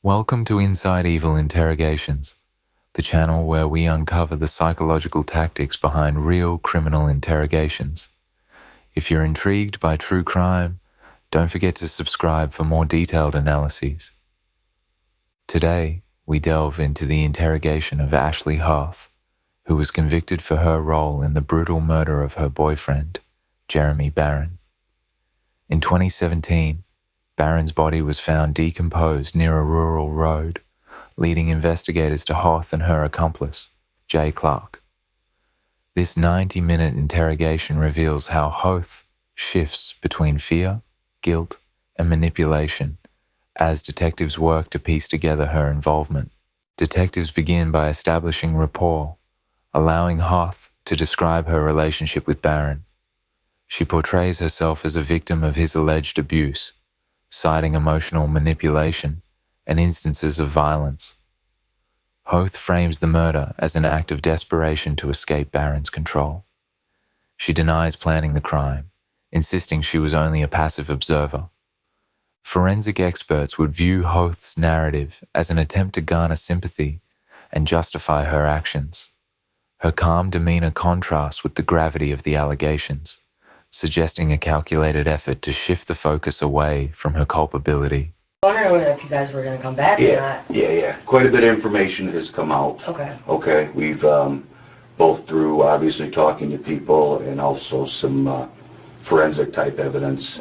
Welcome to Inside Evil Interrogations, the channel where we uncover the psychological tactics behind real criminal interrogations. If you're intrigued by true crime, don't forget to subscribe for more detailed analyses. Today, we delve into the interrogation of Ashley Hoath, who was convicted for her role in the brutal murder of her boyfriend, Jeremy Barron. In 2017, Barron's body was found decomposed near a rural road, leading investigators to Hoath and her accomplice, Jay Clark. This 90-minute interrogation reveals how Hoath shifts between fear, guilt, and manipulation as detectives work to piece together her involvement. Detectives begin by establishing rapport, allowing Hoath to describe her relationship with Barron. She portrays herself as a victim of his alleged abuse, citing emotional manipulation and instances of violence. Hoath frames the murder as an act of desperation to escape Barron's control. She denies planning the crime, insisting she was only a passive observer. Forensic experts would view Hoath's narrative as an attempt to garner sympathy and justify her actions. Her calm demeanor contrasts with the gravity of the allegations, suggesting a calculated effort to shift the focus away from her culpability. I was wondering if you guys were going to come back or not. Yeah. Quite a bit of information has come out. Okay. We've both through obviously talking to people and also some forensic type evidence,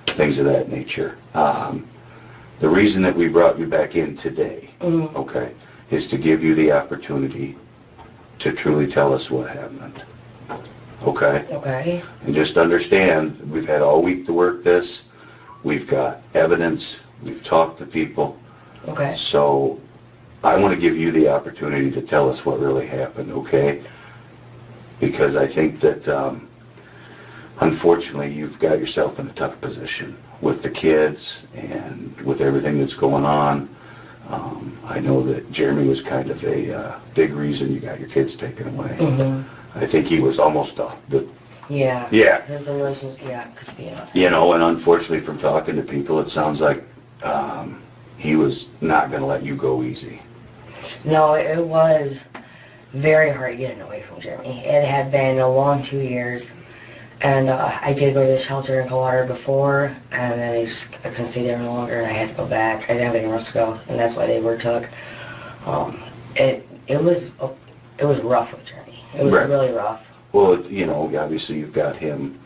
things of that nature. The reason that we brought you back in today, is to give you the opportunity to truly tell us what happened. Okay. And just understand, we've had all week to work this. We've got evidence. We've talked to people. Okay. So I want to give you the opportunity to tell us what really happened, okay? Because I think that, unfortunately, you've got yourself in a tough position with the kids and with everything that's going on. I know that Jeremy was kind of a big reason you got your kids taken away. I think he was almost the Yeah. Yeah. Because the relationship, because and unfortunately from talking to people, it sounds like he was not going to let you go easy. No, it was very hard getting away from Jeremy. It had been a long 2 years, and I did go to the shelter in Coldwater before, and then I couldn't stay there any longer, and I had to go back. I didn't have anywhere else to go, and that's why they were took. It was rough with Jeremy. It was really rough. Well, obviously you've got him,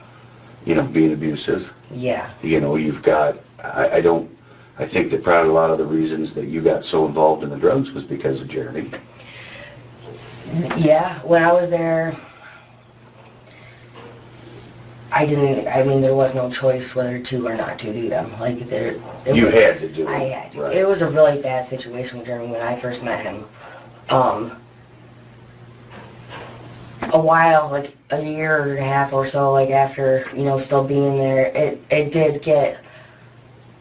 being abusive. Yeah. You've got, I think that probably a lot of the reasons that you got so involved in the drugs was because of Jeremy. Yeah, when I was there, there was no choice whether to or not to do them. You had to do it. I had to. Right. It was a really bad situation with Jeremy when I first met him. A while, like a year and a half or so, after, still being there, it did get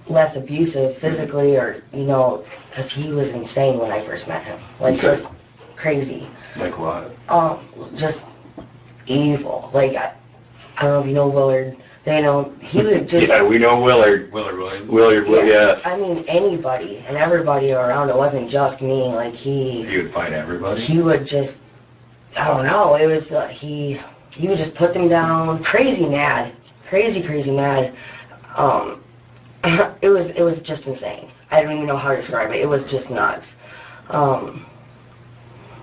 less abusive physically, or, because he was insane when I first met him. Just crazy. Like what? Just evil. I don't know if you know Willard. He would just... Yeah, we know Willard. Willard, yeah. I mean, anybody and everybody around. It wasn't just me. He would fight everybody? He would just... I don't know. It was he would just put them down. Crazy mad. Crazy mad. It was just insane. I don't even know how to describe it. It was just nuts. And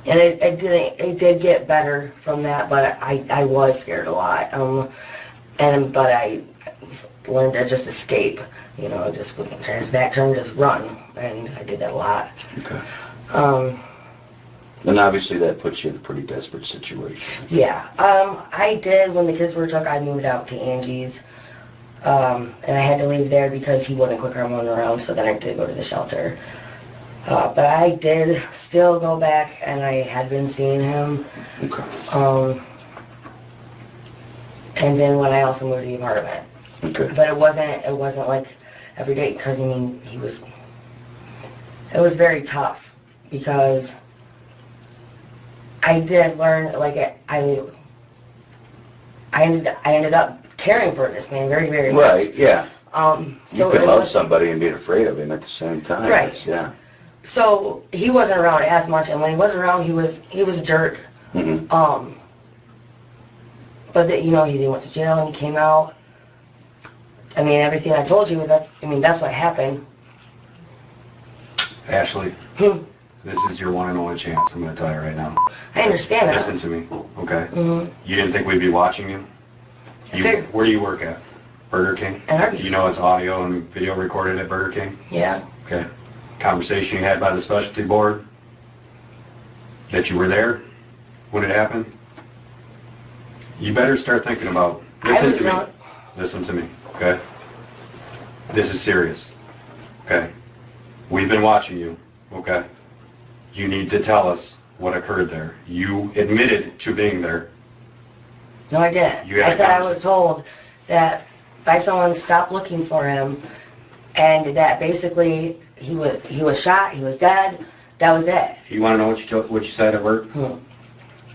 it did get better from that, but I was scared a lot. But I learned to just escape. Just when his back turned, just run, and I did that a lot. Okay. And obviously that puts you in a pretty desperate situation. Yeah. I did, when the kids were took, I moved out to Angie's. And I had to leave there because he wouldn't quit running around, so then I did go to the shelter. But I did still go back, and I had been seeing him. Okay. And then when I also moved to the apartment. Okay. But it wasn't like every day, because it was very tough, because I did learn, I ended up caring for this man very, very much. Right, yeah. So you could love somebody and be afraid of him at the same time. Right. Yeah. So he wasn't around as much, and when he was around, he was a jerk. Mm-hmm. But that, you know, he went to jail and he came out. I mean, everything I told you, that's what happened. Ashley, this is your one and only chance. I'm going to tell you right now. I understand that. Listen to me, okay? Mm-hmm. You didn't think we'd be watching you? Where do you work at? Burger King? At Arby's. You know it's audio and video recorded at Burger King? Yeah. Okay. Conversation you had by the specialty board? That you were there when it happened? You better start thinking about... Listen to me. Listen to me, okay? This is serious, okay? We've been watching you, okay? You need to tell us what occurred there. You admitted to being there. No, I didn't. I said I was told that by someone stopped looking for him, and that basically he was shot, he was dead. That was it. You want to know what you said at work?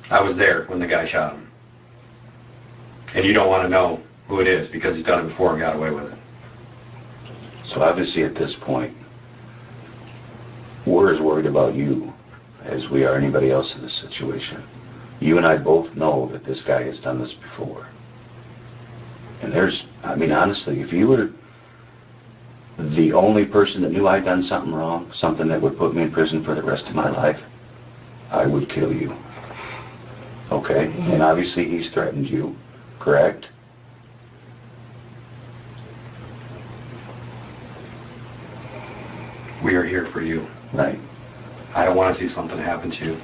I was there when the guy shot him. And you don't want to know who it is because he's done it before and got away with it. So obviously at this point, we're as worried about you as we are anybody else in this situation. You and I both know that this guy has done this before. And honestly, if you were the only person that knew I'd done something wrong, something that would put me in prison for the rest of my life, I would kill you. Okay? Mm-hmm. And obviously he's threatened you, correct? We are here for you. Right. I don't want to see something happen to you.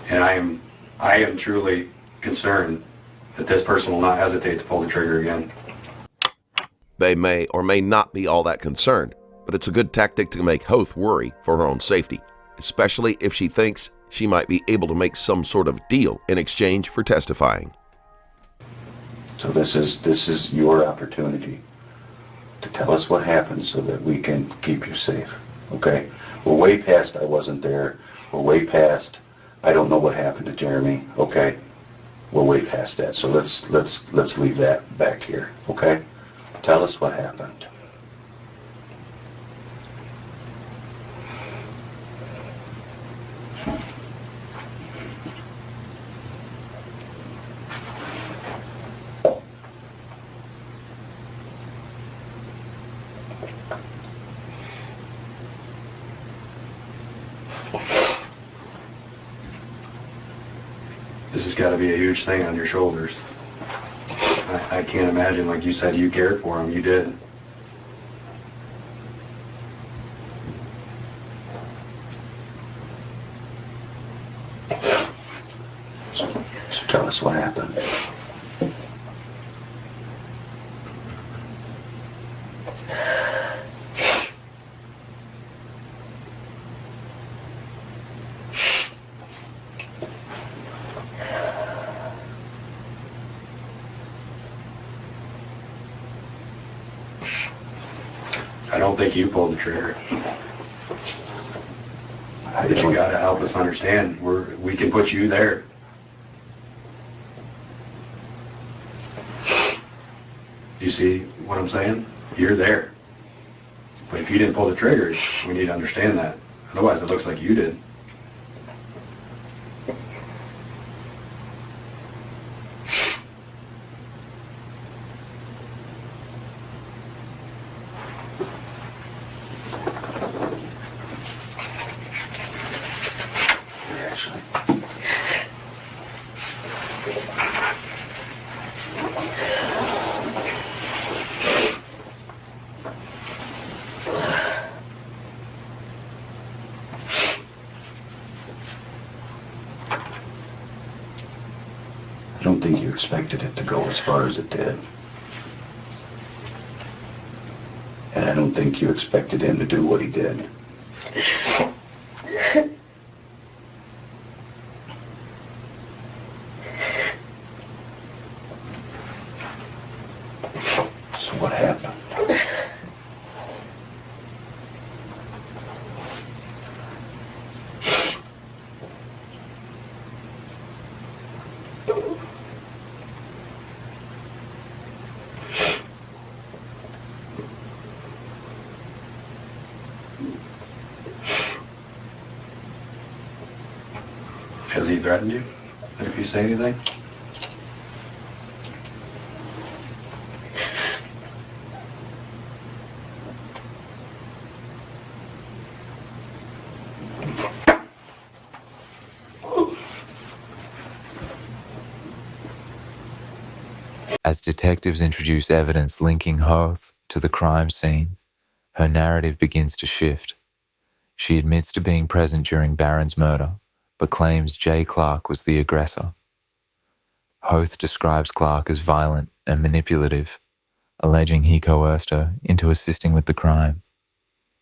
And I am truly concerned that this person will not hesitate to pull the trigger again. They may or may not be all that concerned, but it's a good tactic to make Hoath worry for her own safety, especially if she thinks she might be able to make some sort of deal in exchange for testifying. So this is your opportunity to tell us what happened so that we can keep you safe, okay? We're way past I wasn't there. We're way past I don't know what happened to Jeremy, okay? We're way past that, so let's leave that back here, okay? Tell us what happened. This has got to be a huge thing on your shoulders. I can't imagine, like you said, you cared for him. You did. So tell us what happened. I don't think you pulled the trigger. But you got to help us understand. We can put you there. You see what I'm saying? You're there. But if you didn't pull the trigger, we need to understand that. Otherwise, it looks like you did. Ashley. I don't think you expected it to go as far as it did. And I don't think you expected him to do what he did. So what happened? Has he threatened you? That if you say anything? As detectives introduce evidence linking Hoath to the crime scene, her narrative begins to shift. She admits to being present during Barron's murder, but claims Jay Clark was the aggressor. Hoath describes Clark as violent and manipulative, alleging he coerced her into assisting with the crime.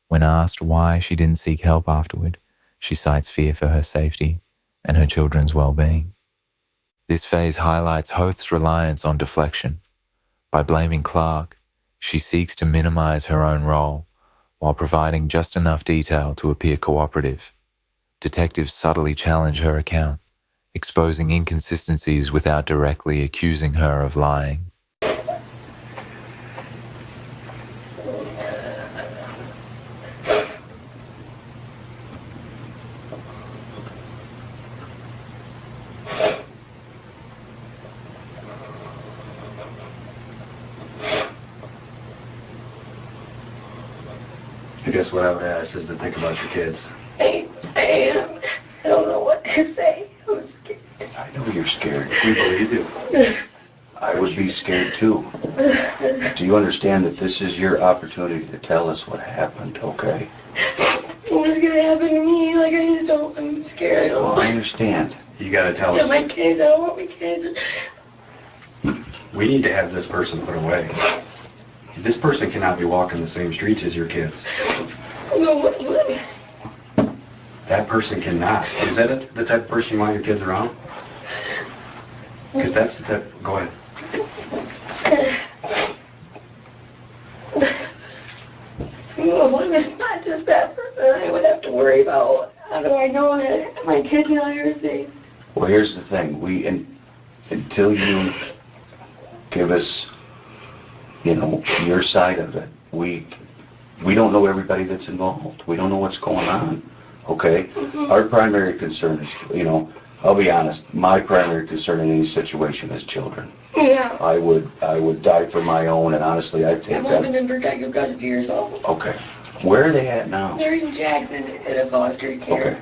When asked why she didn't seek help afterward, she cites fear for her safety and her children's well-being. This phase highlights Hoath's reliance on deflection. By blaming Clark, she seeks to minimize her own role while providing just enough detail to appear cooperative. Detectives subtly challenge her account, exposing inconsistencies without directly accusing her of lying. I guess what I would ask is to think about your kids. I am. I don't know what to say. I'm scared. I know you're scared. We believe you. I would be scared too. Do you understand that this is your opportunity to tell us what happened, okay? What's gonna happen to me? Like, I just don't, I'm scared. I don't Well, I want understand. You gotta tell to us. my kids. I don't want my kids. We need to have this person put away. This person cannot be walking the same streets as your kids. No, what? That person cannot. Is that the type of person you want your kids around? Because that's the type. Go ahead. What if it's not just that person I would have to worry about? How do I know that my kids and I are safe? Well, here's the thing. Until you give us, your side of it, we don't know everybody that's involved. We don't know what's going on, okay? Our primary concern is, I'll be honest, my primary concern in any situation is children. Yeah. I would die for my own, and honestly, I'd take I'm living that. in protective custody or something. Okay. Where are they at now? They're in Jackson at a foster care.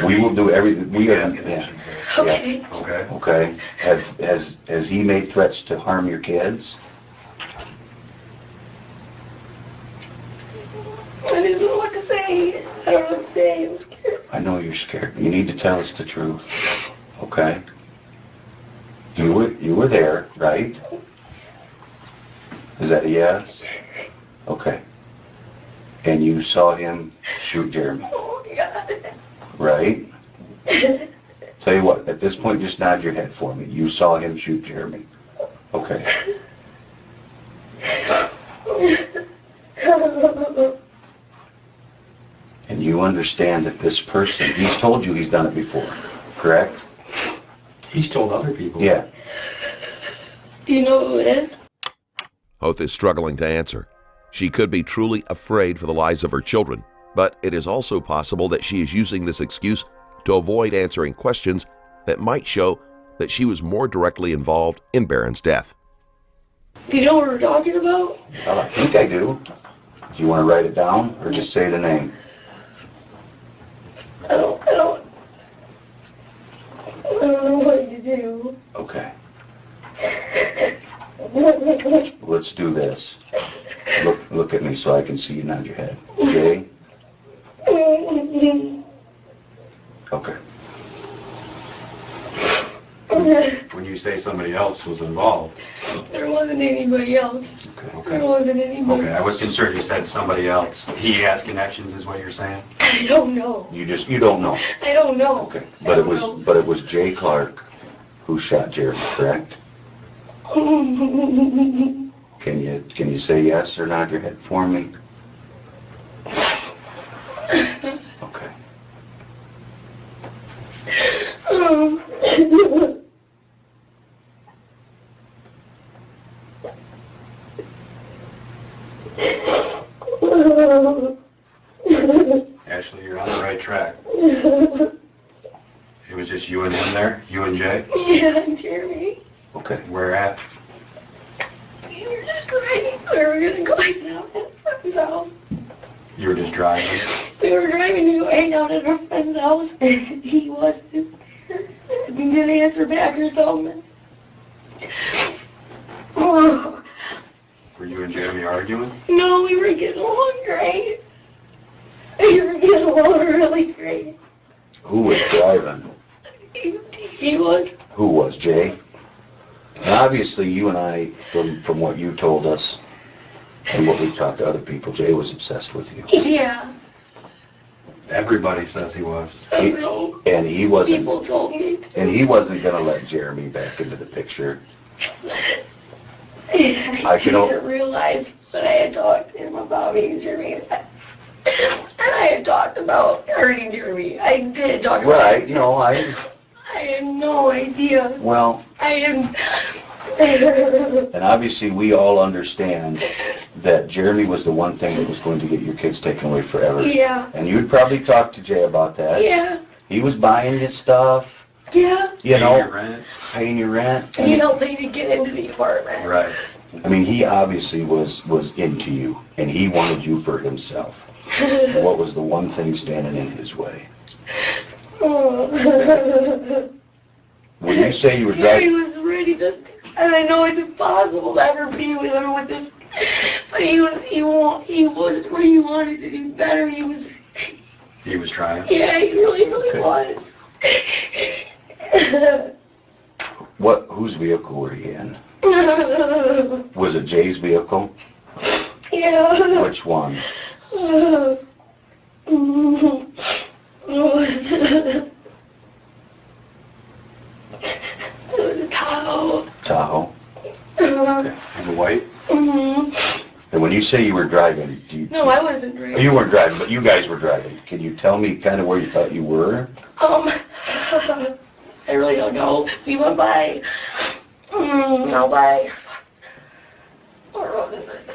Okay. We will do everything, we have have, connections yeah. Okay. Okay. Okay. Has he made threats to harm your kids? I just don't know what to say. I don't know what to say. I'm scared. I know you're scared. You need to tell us the truth, okay? You were there, right? Is that a yes? Okay. And you saw him shoot Jeremy, Oh my God. right? Tell you what, at this point, just nod your head for me. You saw him shoot Jeremy. Okay. And you understand that this person, he's told you he's done it before, correct? He's told other people. Yeah. Do you know who it is? Hoath is struggling to answer. She could be truly afraid for the lives of her children, but it is also possible that she is using this excuse to avoid answering questions that might show that she was more directly involved in Barron's death. Do you know what we're talking about? Well, I think I do. Do you want to write it down or just say the name? I don't know what to do. Okay. Let's do this. Look at me so I can see you nod your head. Okay? Okay. When you say somebody else was involved. There wasn't anybody else. Okay. There wasn't anybody. Okay, I was concerned you said somebody else. He has connections, is what you're saying? I don't know. You don't know. I don't know. Okay. I But it don't was Jay Clark who shot Jeremy, correct? know. Can you say yes or nod your head for me? Okay. Ashley, you're on the right track. It was just you and him there? You and Jay? Yeah, and Jeremy. Okay. Where at? We were just driving. We were gonna go hang out at a friend's house. You were just driving? We were driving to go hang out at a friend's house, and he wasn't there. He didn't answer back or something. Oh, Were you and Jeremy arguing? no, we were getting along great. We were getting along really great. Who was driving? He was. Who was, Jay? And obviously, you and I, from what you told us and what we've talked to other people, Jay was obsessed with you. Yeah. Everybody says he was. I know. And he wasn't. People told me. And he wasn't gonna let Jeremy back into the picture. I can o- didn't realize what I had talked to him about me and Jeremy. And I had talked about hurting Jeremy. I did talk about Right, it. no, I had no idea. well, I had... and obviously we all understand that Jeremy was the one thing that was going to get your kids taken away forever. Yeah. And you'd probably talk to Jay about that. Yeah. He was buying his stuff, Yeah. you Paying know, your rent? paying your rent. He helped me to get into the apartment. Right. I mean, he obviously was into you, and he wanted you for himself. What was the one thing standing in his way? When you say you were Jerry driving, was ready to, and I know it's impossible to ever be with him with this, but he was where he wanted to do better. He was trying? Yeah, he really was. whose vehicle were you in? Was it Jay's vehicle? Yeah. Which one? It was a Tahoe. Tahoe. Okay. Is it white? And when you say you were driving, No, I wasn't driving. you weren't driving, but you guys were driving. Can you tell me kind of where you thought you were? I really don't know. We went by, no, by, what road is it?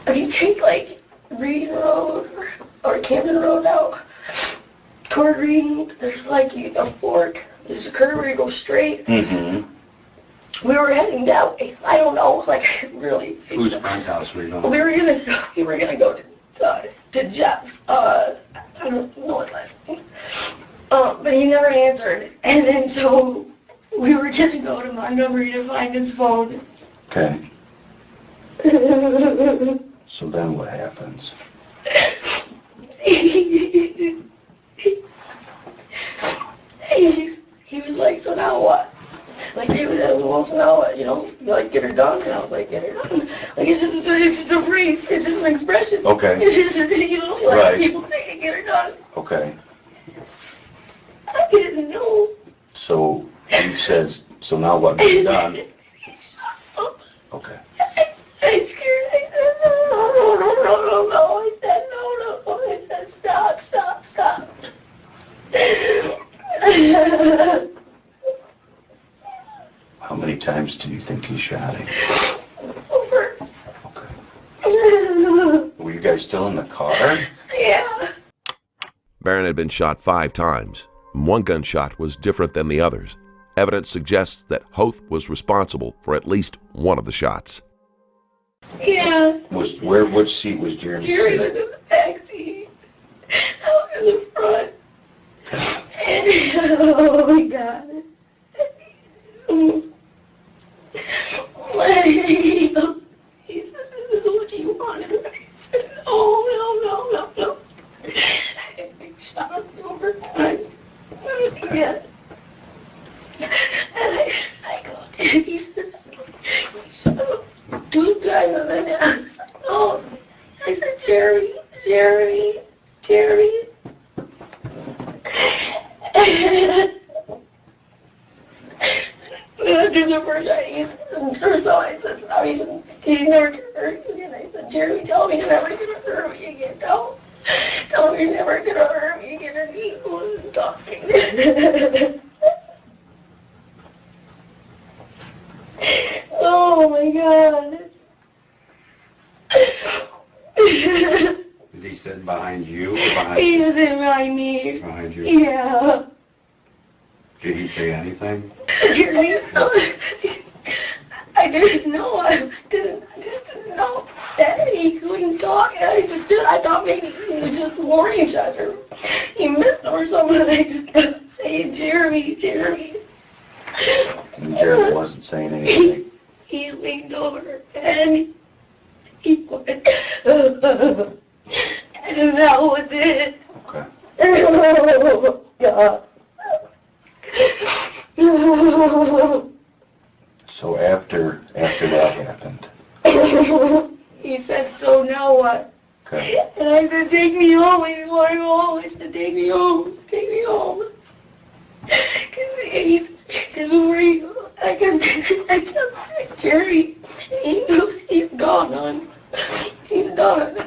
If you take like Reed Road or Camden Road out toward Reed, there's like a fork. There's a curve where you go straight. Mm-hmm. We were heading that way. I don't know, like really. Whose friend's house were you going? We were gonna go to Jeff's. I don't know his last name. But he never answered, and then so we were gonna go to Montgomery to find his phone. Okay. So then what happens? He was like, so now what? Like, he was like, well, so now what? You know, like, get her done? And I was like, get her done. Like, it's just a phrase. It's just an expression. Okay. It's just, you know, like Right. people say, get her done. Okay. I didn't know. So he says, so now what can be done? Okay. I scared. I said, no. I said, no. I said, stop. How many times do you think he shot him? Over. Okay. Were you guys still in the car? Yeah. Barron had been shot 5 times. One gunshot was different than the others. Evidence suggests that Hoath was responsible for at least one of the shots. Yeah. Which seat was Jeremy Jerry was sitting? in the back seat. I was in the front. And, oh my God. He said, this is what you wanted. I said, no. I shot him over times. Yeah. And I go, he said, you shot him 2 times. And then I was like, no. I said, Jerry. After the first shot, he said, or so I said, stop. He said, he's never gonna hurt you again. I said, Jeremy, tell him he's never gonna hurt me again. Tell him you're never gonna hurt me again. And he was talking. Oh my God. sitting behind you or behind He you? was in behind me. Behind you. Yeah. Did he say anything? Jeremy, I didn't know. I just didn't know that he couldn't talk. I thought maybe he was just warning shots or he missed him or something. I just kept saying, Jeremy, Jeremy. And Jeremy wasn't saying anything. He leaned over and he went, and that was it. Okay. Oh, God. So after that happened, He said, so now what? okay. And I said, take me home. I didn't want to go home. I said, take me home. Take me home. Because I kept saying, Jerry, he's gone, hon. He's done.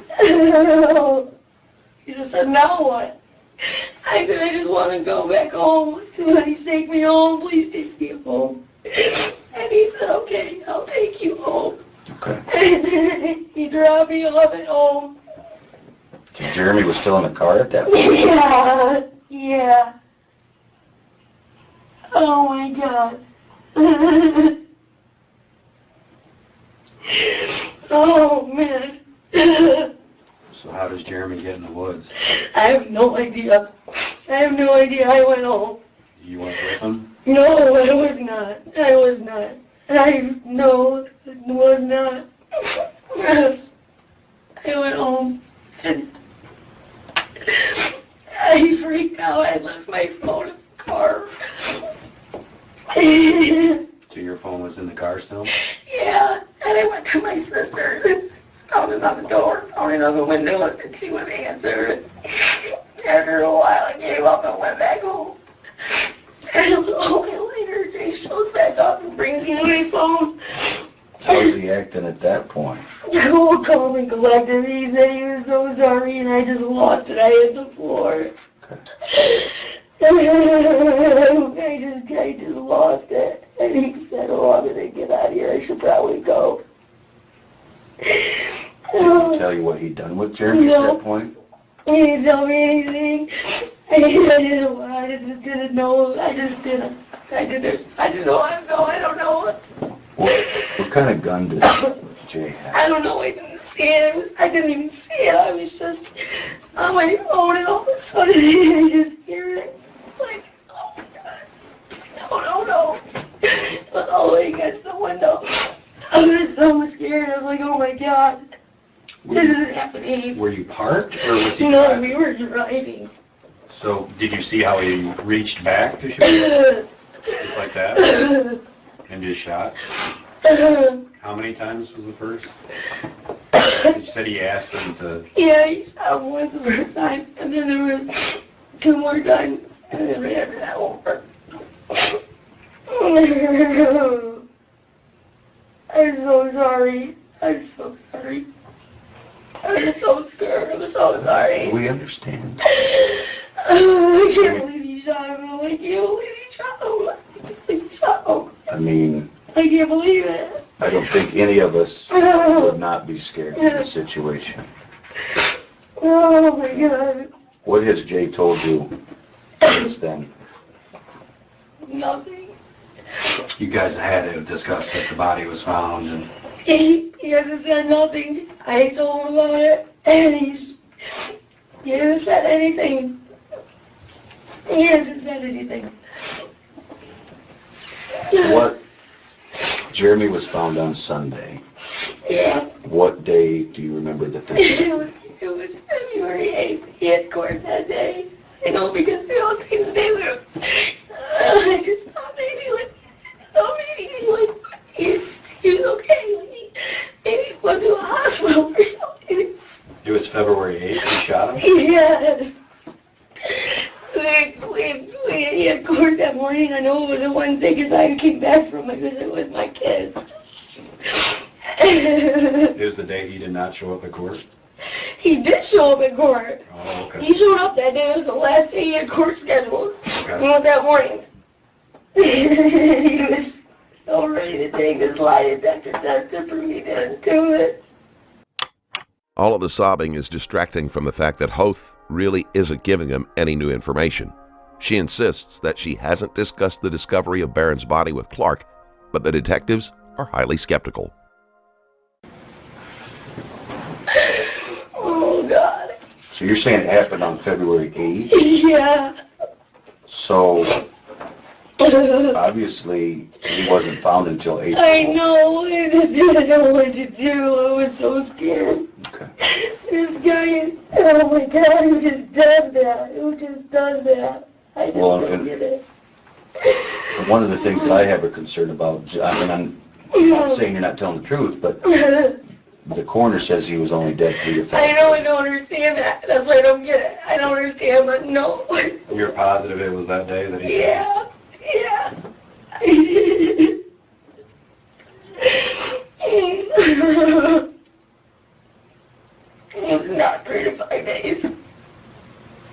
He just said, now what? I said, I just want to go back home. Please take me home. Please take me home. And he said, okay, I'll take you home. Okay. And he dropped me off at home. So Jeremy was still in the car at that point? Yeah, yeah. Oh my God. Oh man. So how does Jeremy get in the woods? I have no idea. I went home. You went with him? No, I was not. I was not. I was not. I went home and I freaked out. I left my phone in the car. So your phone was in the car still? Yeah, and I went to my sister, pounded on the door, pounded on the windows, and she wouldn't answer. After a while, I gave up and went back home. And a little bit later, Jay shows back up and brings me my phone. How's he acting at that point? Oh, calm and collected. He said he was so sorry, and I just lost it. I hit the floor. Okay. I just lost it. And he said, oh, I'm going to get out of here. I should probably go. Did he tell you what he'd done with Jeremy at that point? He didn't tell me anything. I just didn't know. I didn't know. I don't know. What kind of gun did Jay have? I don't know. I didn't see it. I didn't even see it. I was just on my phone, and all of a sudden I just hear it. Like, oh my God. No. It was all the way against the window. I was so scared. I was like, oh my God. This isn't happening. Were you parked or was he No, driving? we were driving. So did you see how he reached back to shoot? Just like that? And just shot? How many times was the first? You said he asked him to... Yeah, he shot him once the first time, and then there was 2 more times, and then right after that one worked. I'm so sorry. I'm so sorry. I'm so scared. I'm so sorry. We understand. I can't believe he shot him. I can't believe he shot him. I can't believe he shot him. I mean, I can't believe it. I don't think any of us would not be scared in this situation. Oh my God. What has Jay told you since then? Nothing. You guys had to discuss that the body was found and... He hasn't said nothing. I told him about it, and he hasn't said anything. He hasn't said anything. What? Jeremy was found on Sunday. Yeah. What day do you remember that this happened? It was February 8th. He had court that day. I know because Valentine's Day we were... I just thought maybe he was okay. Like maybe he went to a hospital or something. It was February 8th you shot him? Yes. He had court that morning. I know it was a Wednesday because I came back from my visit with my kids. It was the day he did not show up at court? He did show up at court. Oh, okay. He showed up that day. It was the last day he had court scheduled. Okay. He went that morning. He was so ready to take this lie detector test to prove he didn't do it. All of the sobbing is distracting from the fact that Hoath really isn't giving him any new information. She insists that she hasn't discussed the discovery of Barron's body with Clark, but the detectives are highly skeptical. Oh, God. So you're saying it happened on February 8th? Yeah. So obviously he wasn't found until April. I know. I just didn't know what to do. I was so scared. Okay. This guy, oh my God, who just does that? Who just does that? I just don't get it. One of the things that I have a concern about, I mean, I'm not saying you're not telling the truth, but the coroner says he was only dead 3 to 5 I know, I don't understand that. That's why I don't get it. I don't understand, but no. You're positive it was that day that he... Yeah, yeah. It's not 3 to 5 days.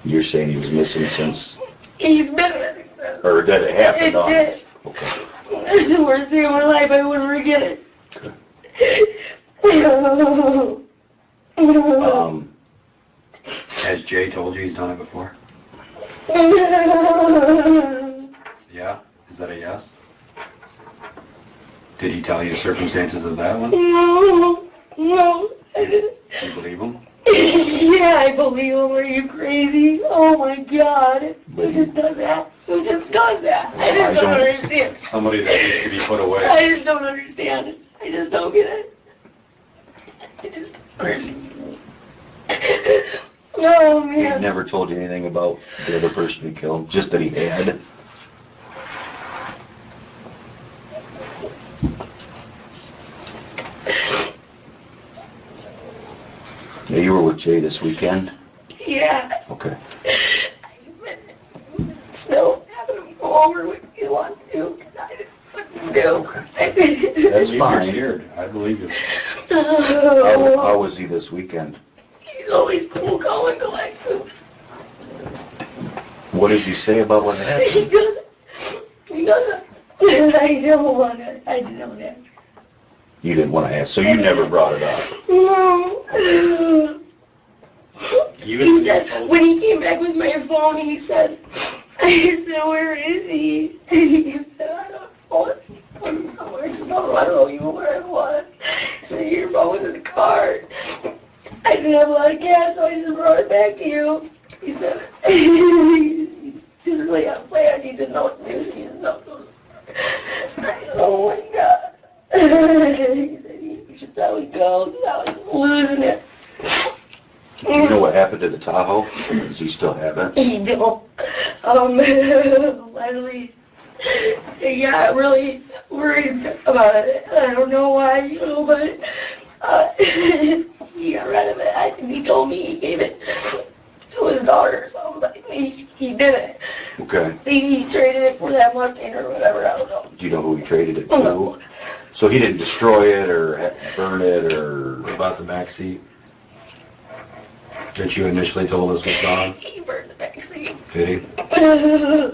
You're saying he was missing since, He's been missing since. or that it happened It on? did. Okay. That's the worst day of my life. I wouldn't forget it. Has Jay told you he's done it before? Yeah? Is that a yes? Did he tell you the circumstances of that one? No, I didn't. Do you believe him? Yeah, I believe him. Are you crazy? Oh my God. Who just does that? Who just does that? I just don't understand. Somebody that needs to be put away. I just don't understand it. I just don't get it. I just don't understand. Oh He man. never told you anything about the other person he killed, just that he had? Yeah, you were with Jay this weekend? Yeah. Okay. Still having him go over when he wants to. I didn't know what to do. Okay. That's You're fine. scared. I believe you. How was he this weekend? He's always cool, calm, and collected. What did he say about what He happened? doesn't. He doesn't. I don't want to. I don't ask. You didn't want to ask, so you never brought it up? No. He said, when he came back with my phone, he said, I said, where is he? And he said, I don't know. I'm somewhere. I don't know even where it was. He said, your phone was in the car. I didn't have a lot of gas, so I just brought it back to you. He said, he's really unplanned. He didn't know what to do, so he just don't know. Oh my God. He said he should probably go. I was losing it. Do you know what happened to the Tahoe? Does he still have it? He don't. Leslie, he got really worried about it. I don't know why, but he got rid of it. I think he told me he gave it to his daughter or something, but he didn't. Okay. He traded it for that Mustang or whatever, I don't know. Do you know who he traded it to? No. So he didn't destroy it or burn it or... What about the back seat that you initially told us was gone? He burned the back seat. Did he? I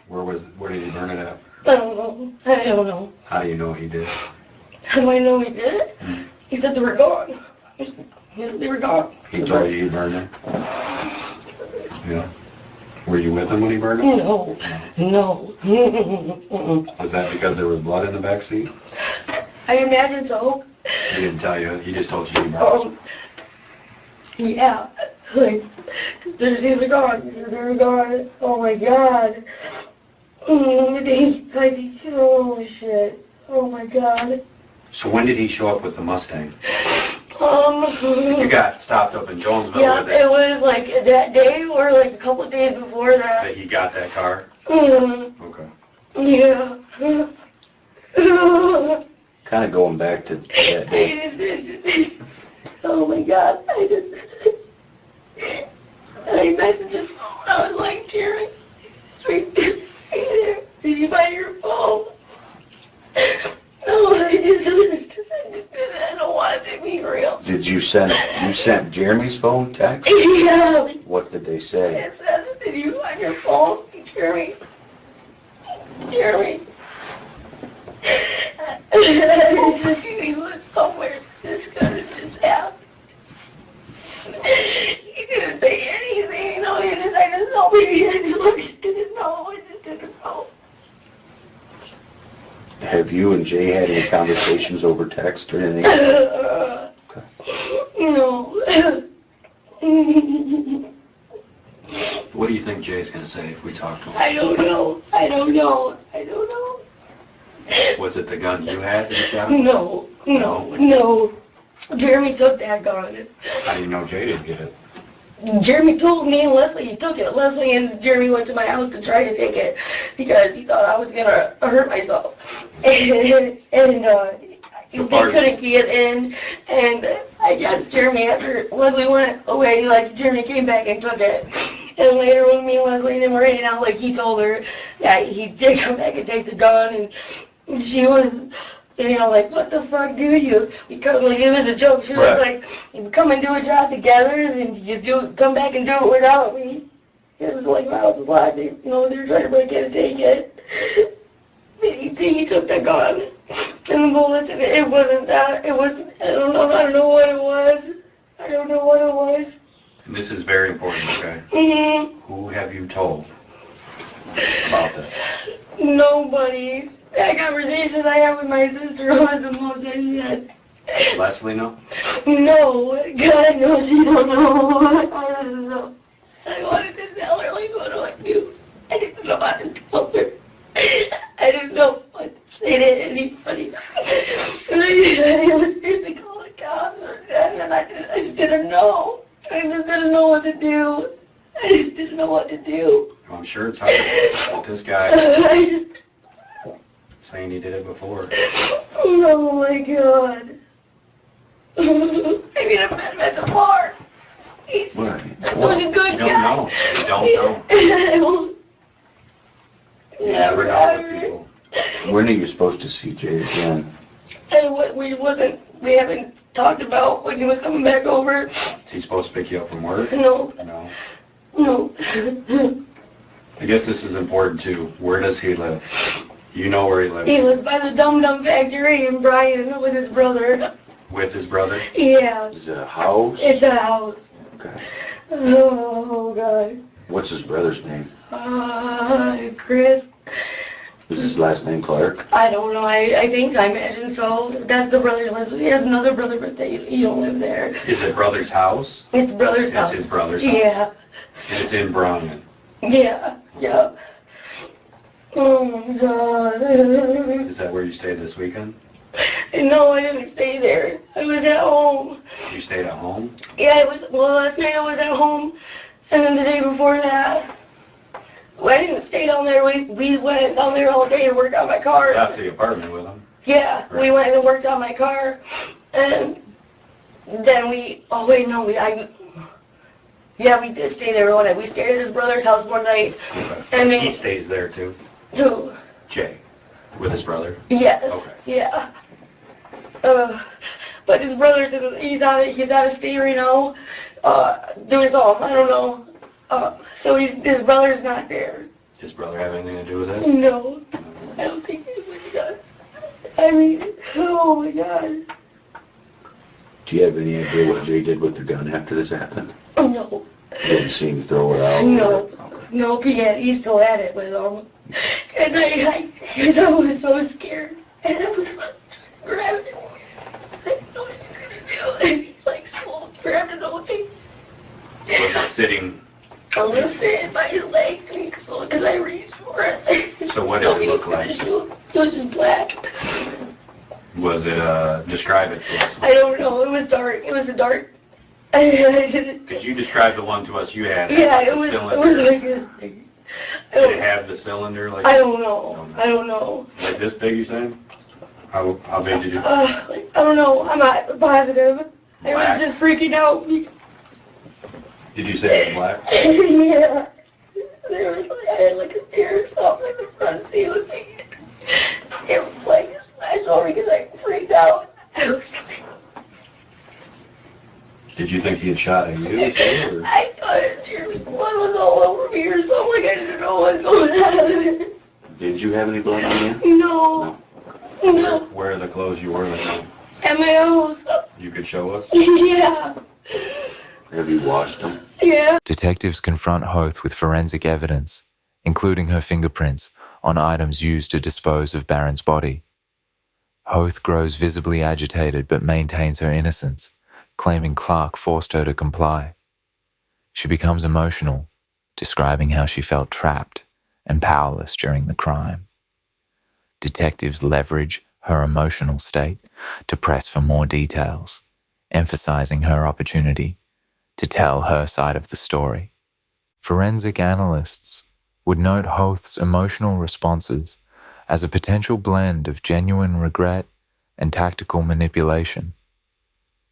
Where did he burn it at? don't know. I don't know. How do you know he did? How do I know he did it? He said they were gone. He said they were gone. He told you he burned it? Yeah. Were you with him when he burned it? No. Was that because there was blood in the back seat? I imagine so. He didn't tell you. He just told you he burned it. Yeah. Like, they're either gone. They're gone. Oh my God. Oh shit. Oh my God. So when did he show up with the Mustang? You got stopped up in Jonesville Yeah, with it. it was like that day or like a couple of days before that. That he got that car? Mm-hmm. Okay. Yeah. Kind of going back to that day. Oh my God, I messaged his phone. I was like, Jeremy, did you find your phone? No, I just didn't. I don't want it to be real. Did you sent Jeremy's phone text? Yeah. What did they say? It said, did you find your phone, Jeremy? Jeremy. He was somewhere. This could have just happened. Have you and Jay had any conversations over text or anything? No. What do you think Jay's gonna say if we talk to him? I don't know. I don't know. I don't know. Was it the gun you had that you shot him? No. Jeremy took that gun. How do you know Jay didn't get it? Jeremy told me and Leslie he took it. Leslie and Jeremy went to my house to try to take it because he thought I was gonna hurt myself. And they couldn't get in. And I guess Jeremy, after Leslie went away, like Jeremy came back and took it. And later when me and Leslie and them were hanging out, like he told her that he did come back and take the gun, and she was, like, what the fuck, dude? We come, like, it was a joke. She was like, you come and do a job together, and then you come back and do it without me. It was like my house was locked. They were trying to break in and take it. He took the gun and the bullets, and it wasn't that. It wasn't. I don't know what it was. I don't know what it was. And this is very important, okay? Mm-hmm. Who have you told about this? Nobody. That conversation I had with my sister was the most I said. Leslie know? No. God knows she don't know. I don't know. I wanted to tell her, like, what do I do? I didn't know how to tell her. I didn't know what to say to anybody. And I was going to call the cops, and then I just didn't know. I just didn't know what to do. I just didn't know what to do. Well, I'm sure it's hard with this guy I just, saying he did it before. oh my God. I mean, I met him at the bar. He's Right. was a good You guy. don't know. You don't know. You never know with people. When are you supposed to see Jay again? And we haven't talked about when he was coming back over. Is he supposed to pick you up from work? No, No. no. I guess this is important too. Where does he live? You know where he lives. He was by the Dum Dum Factory in Bryan with his brother. With his brother? Yeah, Is it a house? it's a house. Okay. Oh God. What's his brother's name? Chris. Is his last name Clark? I don't know. I imagine so. That's the brother. He has another brother, but he don't live there. Is it brother's house? It's brother's house. It's his brother's house? Yeah. And it's in Bryan. Yeah. Yeah. Oh my God. Is that where you stayed this weekend? No, I didn't stay there. I was at home. You stayed at home? Yeah, last night I was at home, and then the day before that, I didn't stay down there. We went down there all day to work on my car. Left the apartment with him? Yeah, Right. we went and worked on my car, and then we did stay there one night. We stayed at his brother's house one night, Okay. and He then, stays there too? who? Jay? With his brother? Yes, Okay. yeah. But his brother's, he's out of state right now, doing something, I don't know. So his brother's not there. His brother have anything to do with this? No, I don't think anybody does. I mean, oh my God. Do you have any idea what Jay did with the gun after this happened? No, You didn't see him throw it out? No. Okay. nope, he still had it with him. Cause I was so scared, and I was like trying to grab it. I didn't know what he was gonna do, and he like slowly grabbed it away. Was it sitting? I was sitting by his leg, and he slowly, cause I reached for it. So what did it look He was like? gonna shoot. It was just black. Was it, describe it to us? I don't know. It was dark. It was a dark. I didn't. Because you described the one to us you had. Yeah, the it was cylinder. like this big. Did it have the cylinder like? I don't know. I don't know. Like this big, you saying? How big did you? Like, I don't know. I'm not positive. I Black. was just freaking out. Did you say it was black? Yeah. There was like, I had like a deer or something in the front seat with me. It was like just flashed over because I freaked out. I was like, Did you think he had shot at you too, or? I thought Jeremy's blood was all over me or something. Like I didn't know what was going on. Did you have any blood on you? No. No. Where are the clothes you wore that night? At my house. You could show us? Yeah. Have you washed them? Yeah. Detectives confront Hoath with forensic evidence, including her fingerprints on items used to dispose of Barron's body. Hoath grows visibly agitated but maintains her innocence, claiming Clark forced her to comply. She becomes emotional, describing how she felt trapped and powerless during the crime. Detectives leverage her emotional state to press for more details, emphasizing her opportunity to tell her side of the story. Forensic analysts would note Hoath's emotional responses as a potential blend of genuine regret and tactical manipulation.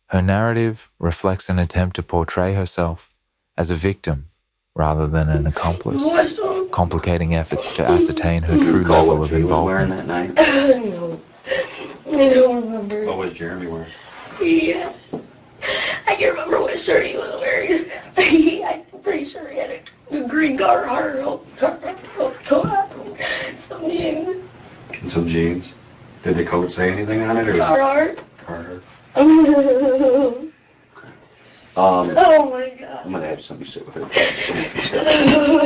Her narrative reflects an attempt to portray herself as a victim rather than an accomplice, complicating efforts to ascertain her true level of involvement. That night? No. I don't remember. What was Jeremy wearing? Yeah. I can't remember what shirt he was wearing. I'm pretty sure he had a green Carhartt coat, some jeans. And some jeans. Did the coat say anything on it? Or Carhartt. Carhartt. Oh my God. I'm gonna have somebody sit with her.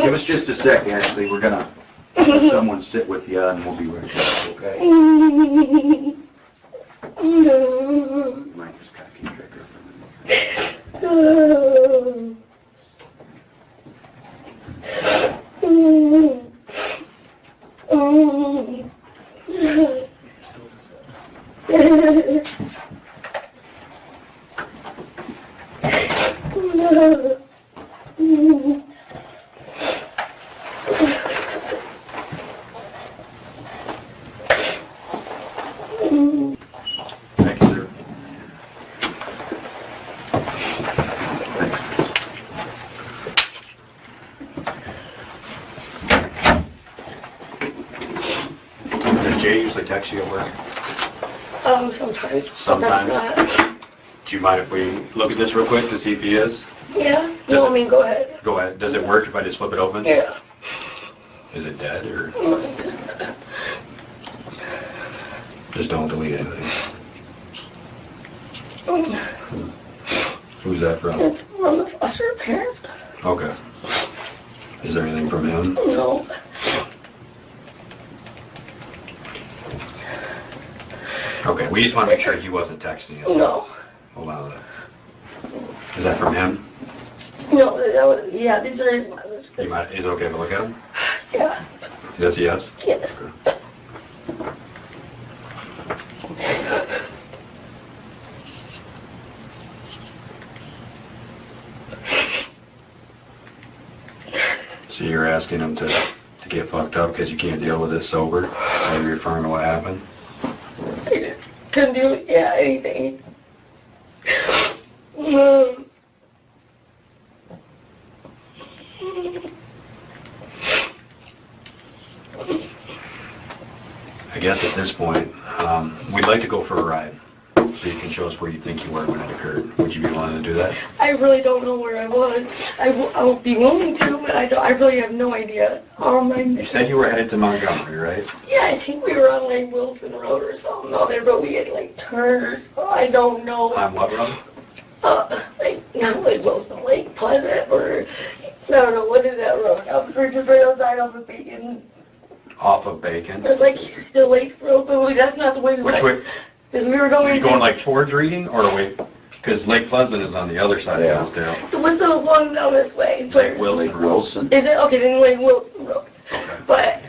Give us just a sec, Ashley. We're gonna have someone sit with you and we'll be right back, okay? You might just kind of keep track of her. Thank you, sir. Does Jay usually text you at work? Sometimes. Sometimes. Not. Do you mind if we look at this real quick to see if he is? Yeah. No, I mean, go ahead. Go ahead. Does it work if I just flip it open? Yeah. Is it dead or No, just, just don't delete anything? Who's that from? it's from the foster parents. Okay. Is there anything from him? No. Okay, we just want to make sure he wasn't texting us. No. Hold on. Is that from him? No, that was, yeah, these are his messages. Is it okay if I look at him? Yeah. That's a yes? Yes. So you're asking him to get fucked up because you can't deal with this sober? Are you referring to what happened? I just couldn't do, yeah, anything. I guess at this point, we'd like to go for a ride. So you can show us where you think you were when it occurred. Would you be willing to do that? I really don't know where I was. I will be willing to, but I really have no idea. You said you were headed to Montgomery, right? Yeah, I think we were on like Wilson Road or something out there, but we had like turned, so I don't know. On what road? Like, not like Wilson, Lake Pleasant, or, I don't know, what is that road? We're just right outside of the Bacon. Off of Bacon? It's like the Lake Road, but that's not the way we Which way? Because we were going Are you to... going like towards Reading or away? Because Lake Pleasant is on the other side Yeah. of Hillsdale. What's the one down this way? Lake Wilson Lake Road. Wilson. Is it? Okay, then Lake Wilson Road. Okay. But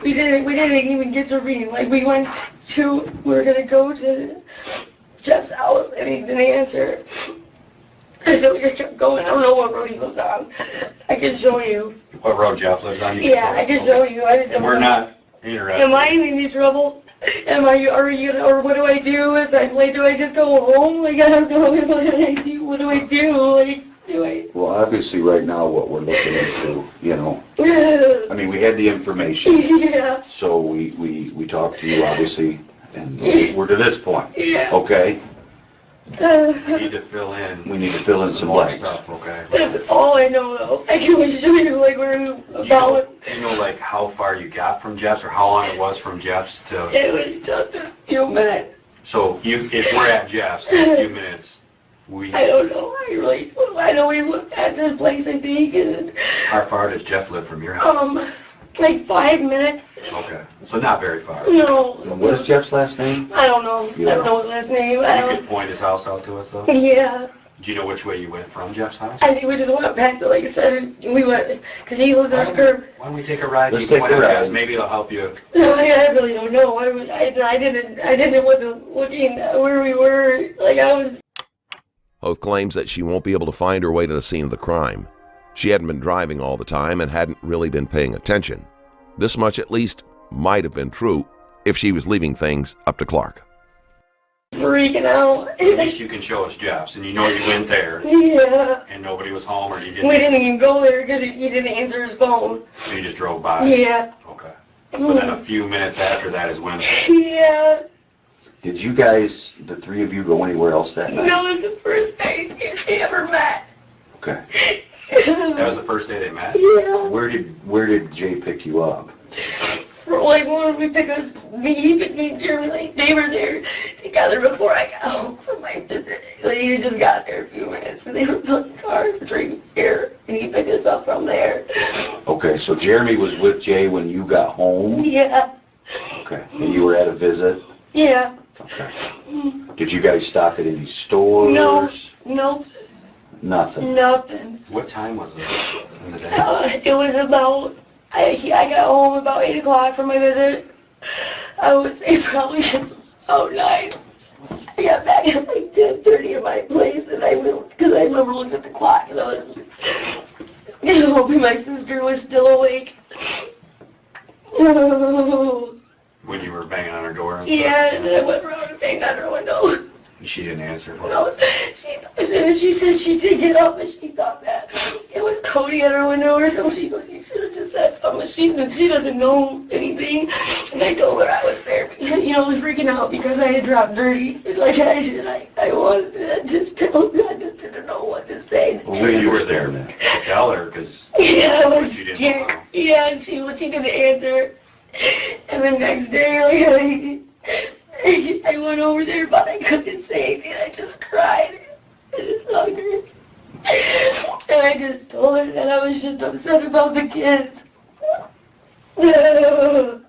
we didn't even get to Reading. Like, we were gonna go to Jeff's house and he didn't answer. And so we just kept going. I don't know what road he lives on. I can show you. What road Jeff lives on? You Yeah, I can show you. I just don't We're know. not interested. Am I in any trouble? Are you gonna, or what do I do if I'm late? Do I just go home? Like, I don't know, what do I do? What do I do? Like, do I? Well, obviously, right now, what we're looking into, you know, I mean, we had the information, Yeah, so we talked to you, obviously, and we're to this point, yeah. okay? You need to fill in. We need to fill in some more blanks. stuff, okay? That's all I know, though. I can only show you, like, where about. You know, like, how far you got from Jeff's or how long it was from Jeff's to... It was just a few minutes. So, if we're at Jeff's in a few minutes, I don't know. I know we went past this place, I think, and How far does Jeff live from your house? Like 5 minutes. Okay, so not very far. No. What is Jeff's last name? I don't know. You I don't know his last name. I You don't. could point his house out to us though? Yeah. Do you know which way you went from Jeff's house? I think we just went past it, like I said, we went, because he lives on the curb. Why don't we take a ride? Let's You can take point a out, ride. maybe it'll help you. I really don't know. Wasn't looking at where we were. Like, I was. Hoath claims that she won't be able to find her way to the scene of the crime. She hadn't been driving all the time and hadn't really been paying attention. This much at least might have been true if she was leaving things up to Clark. Freaking out. At least you can show us Jeff's, and you know you went there, Yeah. and nobody was home, or you We didn't. didn't even go there because he didn't answer his phone. So you just drove by. Yeah. Okay. But then a few minutes after that is when. Yeah. Did you guys, the three of you, go anywhere else that night? No, it's the first night they ever met. Okay. That was the first day they met. Yeah. Where did Jay pick you up? Like when we picked us, he picked me and Jeremy, like they were there together before I got home from my visit. Like he just got there a few minutes and they were building cars, drinking beer, and he picked us up from there. Okay, so Jeremy was with Jay when you got home? Yeah. Okay. And you were at a visit? Yeah. Okay. Did you guys stop at any stores? No. Nothing? Nothing. What time was it in the day? It was about, I got home about 8 o'clock from my visit. I would say probably about 9. I got back at like 10:30 at my place, and because I remember looking at the clock, and I was hoping my sister was still awake. When you were banging on her door and Yeah, stuff? and then I went around and banged on her window. She didn't answer. No, she said she did get up and she thought that it was Cody at her window or something. She goes, you should have just said something. She doesn't know anything. And I told her I was there. I was freaking out because I had dropped dirty. Like I wanted to just tell her. I just didn't know what to say. So you were there to tell her because Yeah, I was you didn't scared. know. Yeah, and she didn't answer. And the next day, I went over there, but I couldn't say anything. I just cried. I just hugged her. And I just told her that I was just upset about the kids. Well,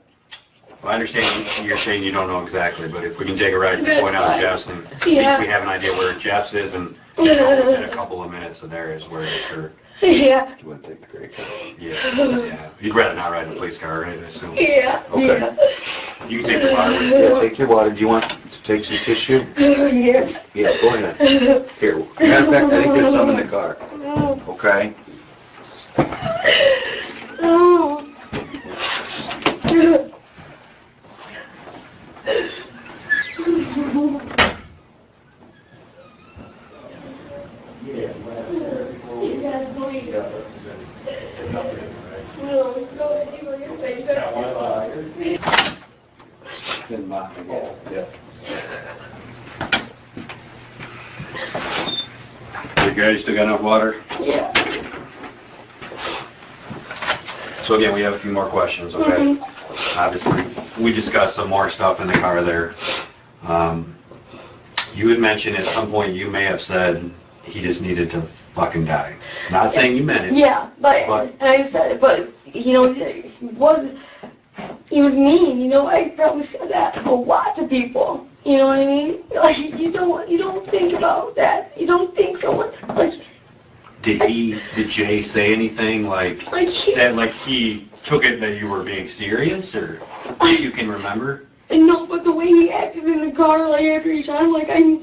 I understand you're saying you don't know exactly, but if we can take a ride to point out Jeff's, and at least we have an idea where Jeff's is, and in a couple of minutes, so there is where it's her. Yeah. You want to take the great car? Yeah. You'd rather not ride in a police car, right? I assume. Yeah. Okay. Yeah. You can take the water with you. Yeah, take your water. Do you want to take some tissue? Yeah. Yeah, go ahead. Here. Matter of fact, I think there's some in the car. Okay? Oh. You guys still got enough water? Yeah. So again, we have a few more questions, okay? Obviously, we discussed some more stuff in the car there. You had mentioned at some point you may have said he just needed to fucking die. Not saying you meant it. Yeah, but and I said it, but he was mean. I probably said that a lot to people. You know what I mean? Like you don't think about that. You don't think someone like. Did Jay say anything like he took it that you were being serious, or if you can remember? No, but the way he acted in the car, like after he shot him, like I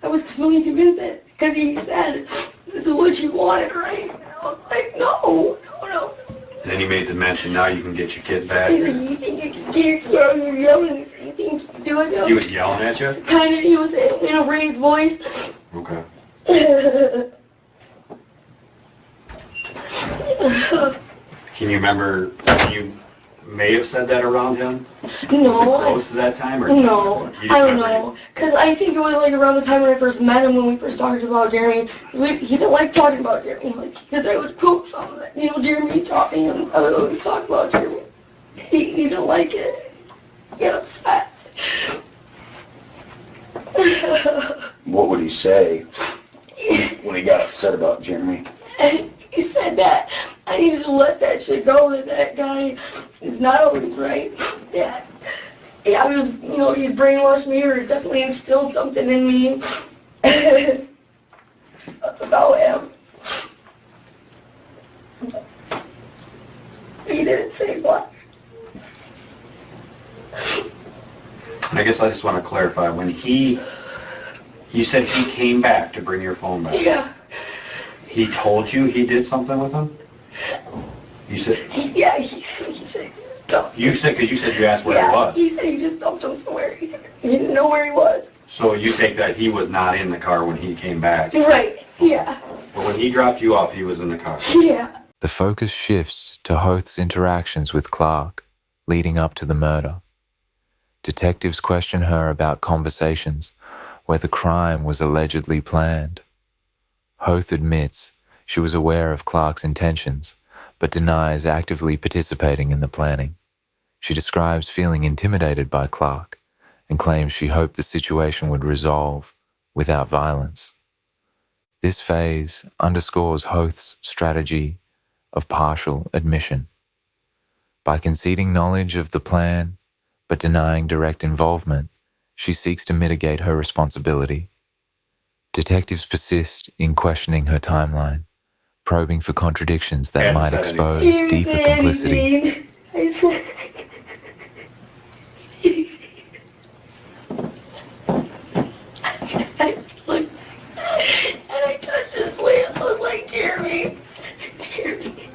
was completely convinced that because he said, "This is what you wanted, right?" And I was like, "No." Then he made the mention, now you can get your kid back. He said, "You think you can get your you're yelling? You think you can do it?" He was yelling at you? Kind of. He was in a raised voice. Okay. Can you remember when you may have said that around him? No. Was it close to that time? Or No, you just I don't remember- know. Because I think it was like around the time when I first met him, when we first talked about Jeremy. He didn't like talking about Jeremy, because I would quote something that, Jeremy taught me, and I would always talk about Jeremy. He didn't like it. He got upset. What would he say when he got upset about Jeremy? And he said that I needed to let that shit go, that that guy is not always right. Yeah. Yeah, he was, you know, he brainwashed me or definitely instilled something in me about him. He didn't say much. I guess I just want to clarify, when you said he came back to bring your phone back. Yeah. He told you he did something with him? You said, Yeah, he said he just dumped. you said, because you said you asked where Yeah, he was. he said he just dumped him somewhere. He didn't know where he was. So you take that he was not in the car when he came back. Right, yeah, But when he dropped you off, he was in the car. yeah. The focus shifts to Hoath's interactions with Clark leading up to the murder. Detectives question her about conversations where the crime was allegedly planned. Hoath admits she was aware of Clark's intentions, but denies actively participating in the planning. She describes feeling intimidated by Clark and claims she hoped the situation would resolve without violence. This phase underscores Hoath's strategy of partial admission. By conceding knowledge of the plan but denying direct involvement, she seeks to mitigate her responsibility. Detectives persist in questioning her timeline, probing for contradictions that Hadn't might said expose He didn't deeper say complicity. anything. I said, I looked, and I touched his leg. I was like, Jeremy, Jeremy.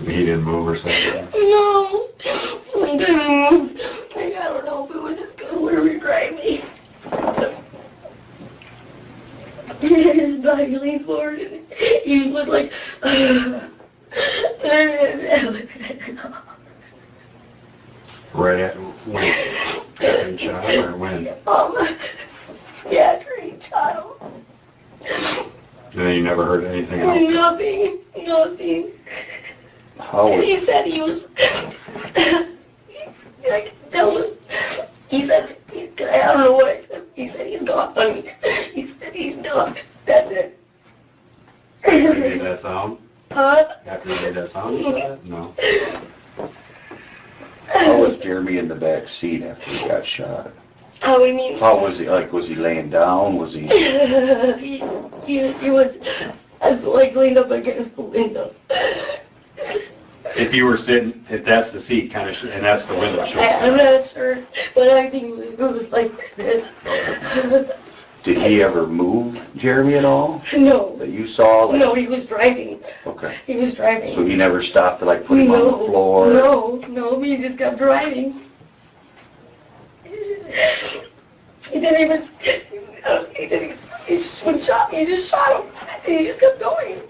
He didn't move or something. No, I didn't move. Like, I don't know if it was just because we were driving. His body leaned forward and he was like, Right at when? After he shot him or when? yeah, after he shot him. And then you never heard anything else? Nothing. How And was, he said he was, I can tell him, he said, I don't know what, he said he's gone. I mean, he said he's done. That's it. After he made that sound? Huh? After he made that sound, you said that? No. how was Jeremy in the back seat after he got shot? How do you mean? How was he, like, was he laying down? Was he, he was, I feel like leaned up against the window. If you were sitting, if that's the seat kind of, and that's the window I'm not sure, but I think it was like this. did he ever move Jeremy at all? No, That you saw? Like, no, he was driving. Okay. He was driving. So he never stopped to, like, put him on the floor? No, he just kept driving. He didn't even, he just wouldn't shot me, he just shot him, and he just kept going.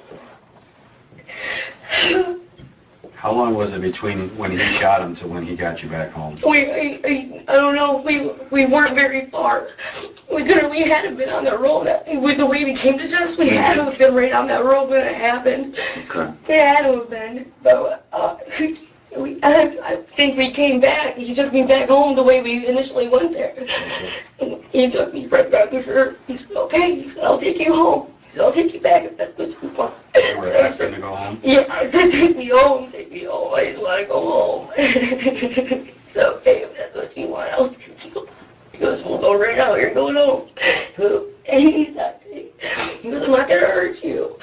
How long was it between when he shot him to when he got you back home? I don't know, we weren't very far. We hadn't been on that road, with the way we came to Jess, we had to have been right on that road when it happened. Okay. It had to have been, but I think we came back, he took me back home the way we initially went there. And he took me right back, he said, okay, he said, I'll take you home. He said, I'll take you back if that's what you want. You were asking to go home? Yeah, I said, take me home, I just want to go home. He said, okay, if that's what you want, I'll take you home. He goes, well, go right now, you're going home. And he goes, I'm not going to hurt you.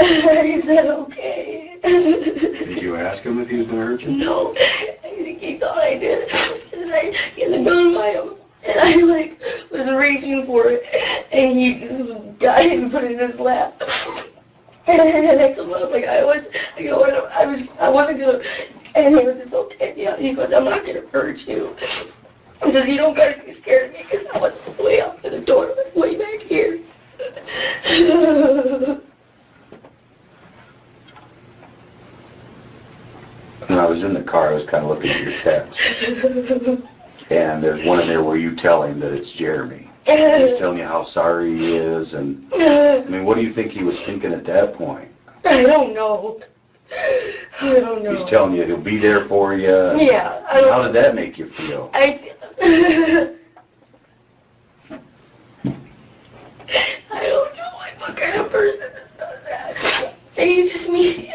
He said, okay. Did you ask him if he was going to hurt you? No, I think he thought I did. And he had a gun by him. And I was reaching for it. And this guy had put it in his lap. And I told him, I was like, I wasn't going to. And he was just okay. Yeah, he goes, I'm not going to hurt you. He says, you don't got to be scared of me because I was way up to the door, way back here. When I was in the car, I was kind of looking at your text. And there's one in there where you tell him that it's Jeremy. He's telling you how sorry he is, and I mean, what do you think he was thinking at that point? I don't know. I don't know. He's telling you he'll be there for you. Yeah. How did that make you feel? I don't know what kind of person does that. He just me.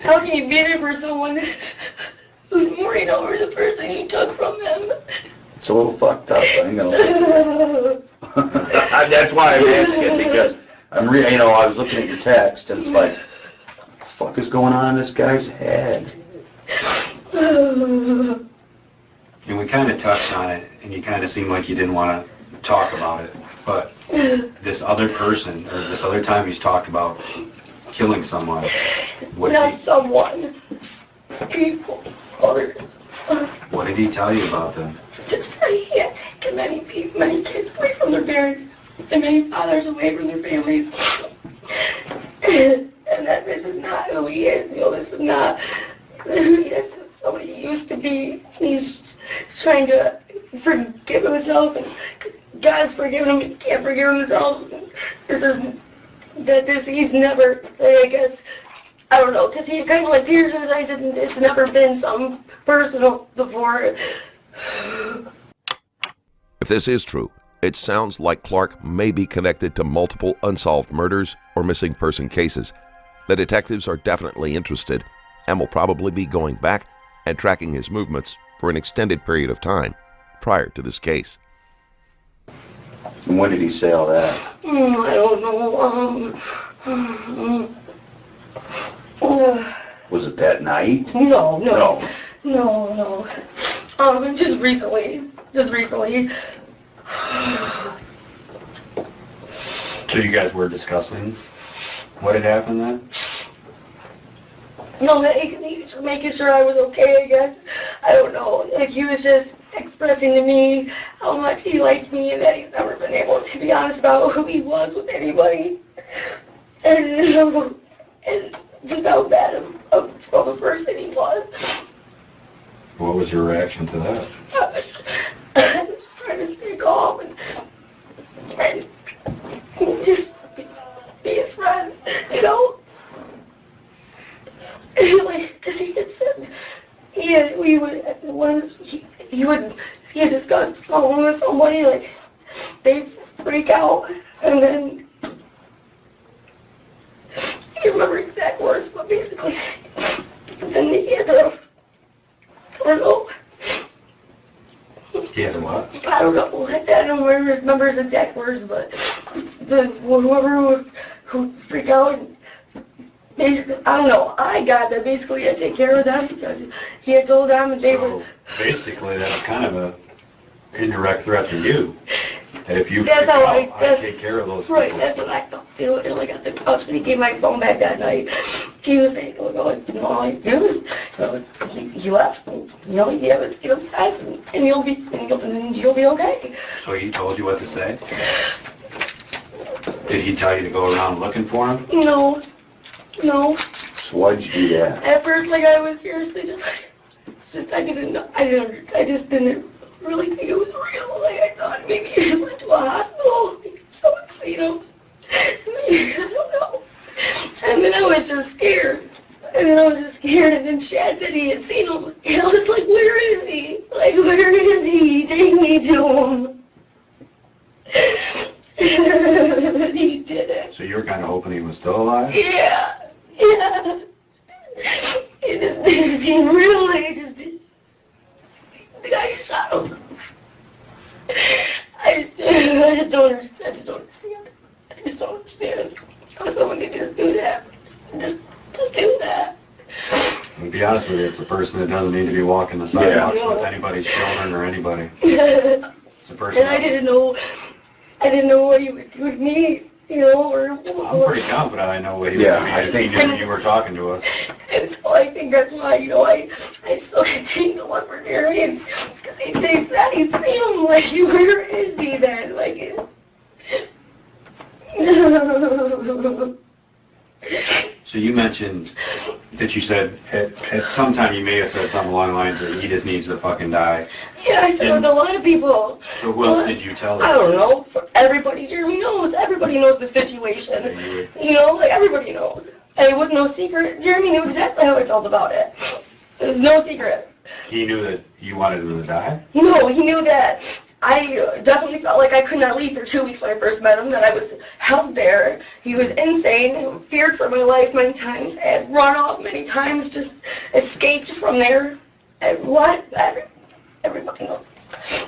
How can you be there for someone who's mourning over the person you took from them? It's a little fucked up, I know. That's why I'm asking, because I was looking at your text, and it's like, what the fuck is going on in this guy's head? And we kind of touched on it, and you kind of seemed like you didn't want to talk about it, but this other person, or this other time he's talked about killing someone. Not someone. People. Other. What did he tell you about them? Just that he had taken many kids away from their parents, and many fathers away from their families. And that this is not who he is. This is not who he is. Somebody he used to be. He's trying to forgive himself, and God's forgiven him, and he can't forgive himself. He's never, I guess, I don't know, because he kind of like tears in his eyes, and it's never been something personal before. If this is true, it sounds like Clark may be connected to multiple unsolved murders or missing person cases. The detectives are definitely interested and will probably be going back and tracking his movements for an extended period of time prior to this case. And when did he say all that? I don't know. Was it that night? No. Just recently. So you guys were discussing what had happened then? No, he was just making sure I was okay, I guess. I don't know. Like, he was just expressing to me how much he liked me and that he's never been able to be honest about who he was with anybody. And just how bad of a person he was. What was your reaction to that? I was trying to stay calm and just be his friend, Like, because he had said, he had discussed something with somebody, like, they freak out, and then, I can't remember exact words, but basically, then he had I don't know. He had a what? I don't know. I don't remember his exact words, but whoever who freak out, and basically, I don't know. I got that basically I take care of them because he had told them and they were. Basically, that's kind of a indirect threat to you. And if you That's freak how out, I take care of those people. Right, that's what I thought too. And like at the couch when he gave my phone back that night, he was saying, all he did was, he left. He had his sense, and you'll be okay. So he told you what to say? Did he tell you to go around looking for him? No. So why'd you do that? At first, like, I was seriously just I just didn't really think it was real. Like, I thought maybe he went to a hospital, maybe someone seen him. I don't know. And then I was just scared. And then Chad said he had seen him. And I was like, where is he? Like, where is he? Take me to him. And he did it. So you were kind of hoping he was still alive? Yeah. It just didn't seem real. Like, it just didn't. The guy who shot him. I just don't understand. I just don't understand how someone could just do that. Just do that. To be honest with you, it's a person that doesn't need to be walking the sidewalks with anybody's children or anybody. It's a person. And I didn't know what he would do to me. Or I'm pretty confident I know what he was doing. I think he knew you were talking to us. And so I think that's why, I still continue to look for Jeremy, and they said he'd seen him, like, where is he then? Like, So you mentioned that you said at some time you may have said something along the lines that he just needs to fucking die. Yeah, I said it with a lot of people. So who else did you tell that? I don't know. Everybody, Jeremy knows. Everybody knows the situation. Like, everybody knows. And it was no secret. Jeremy knew exactly how I felt about it. It was no secret. He knew that you wanted him to die? No, he knew that I definitely felt like I could not leave for 2 weeks when I first met him, that I was held there. He was insane and feared for my life many times. I had run off many times, just escaped from there. And what? Everybody knows this.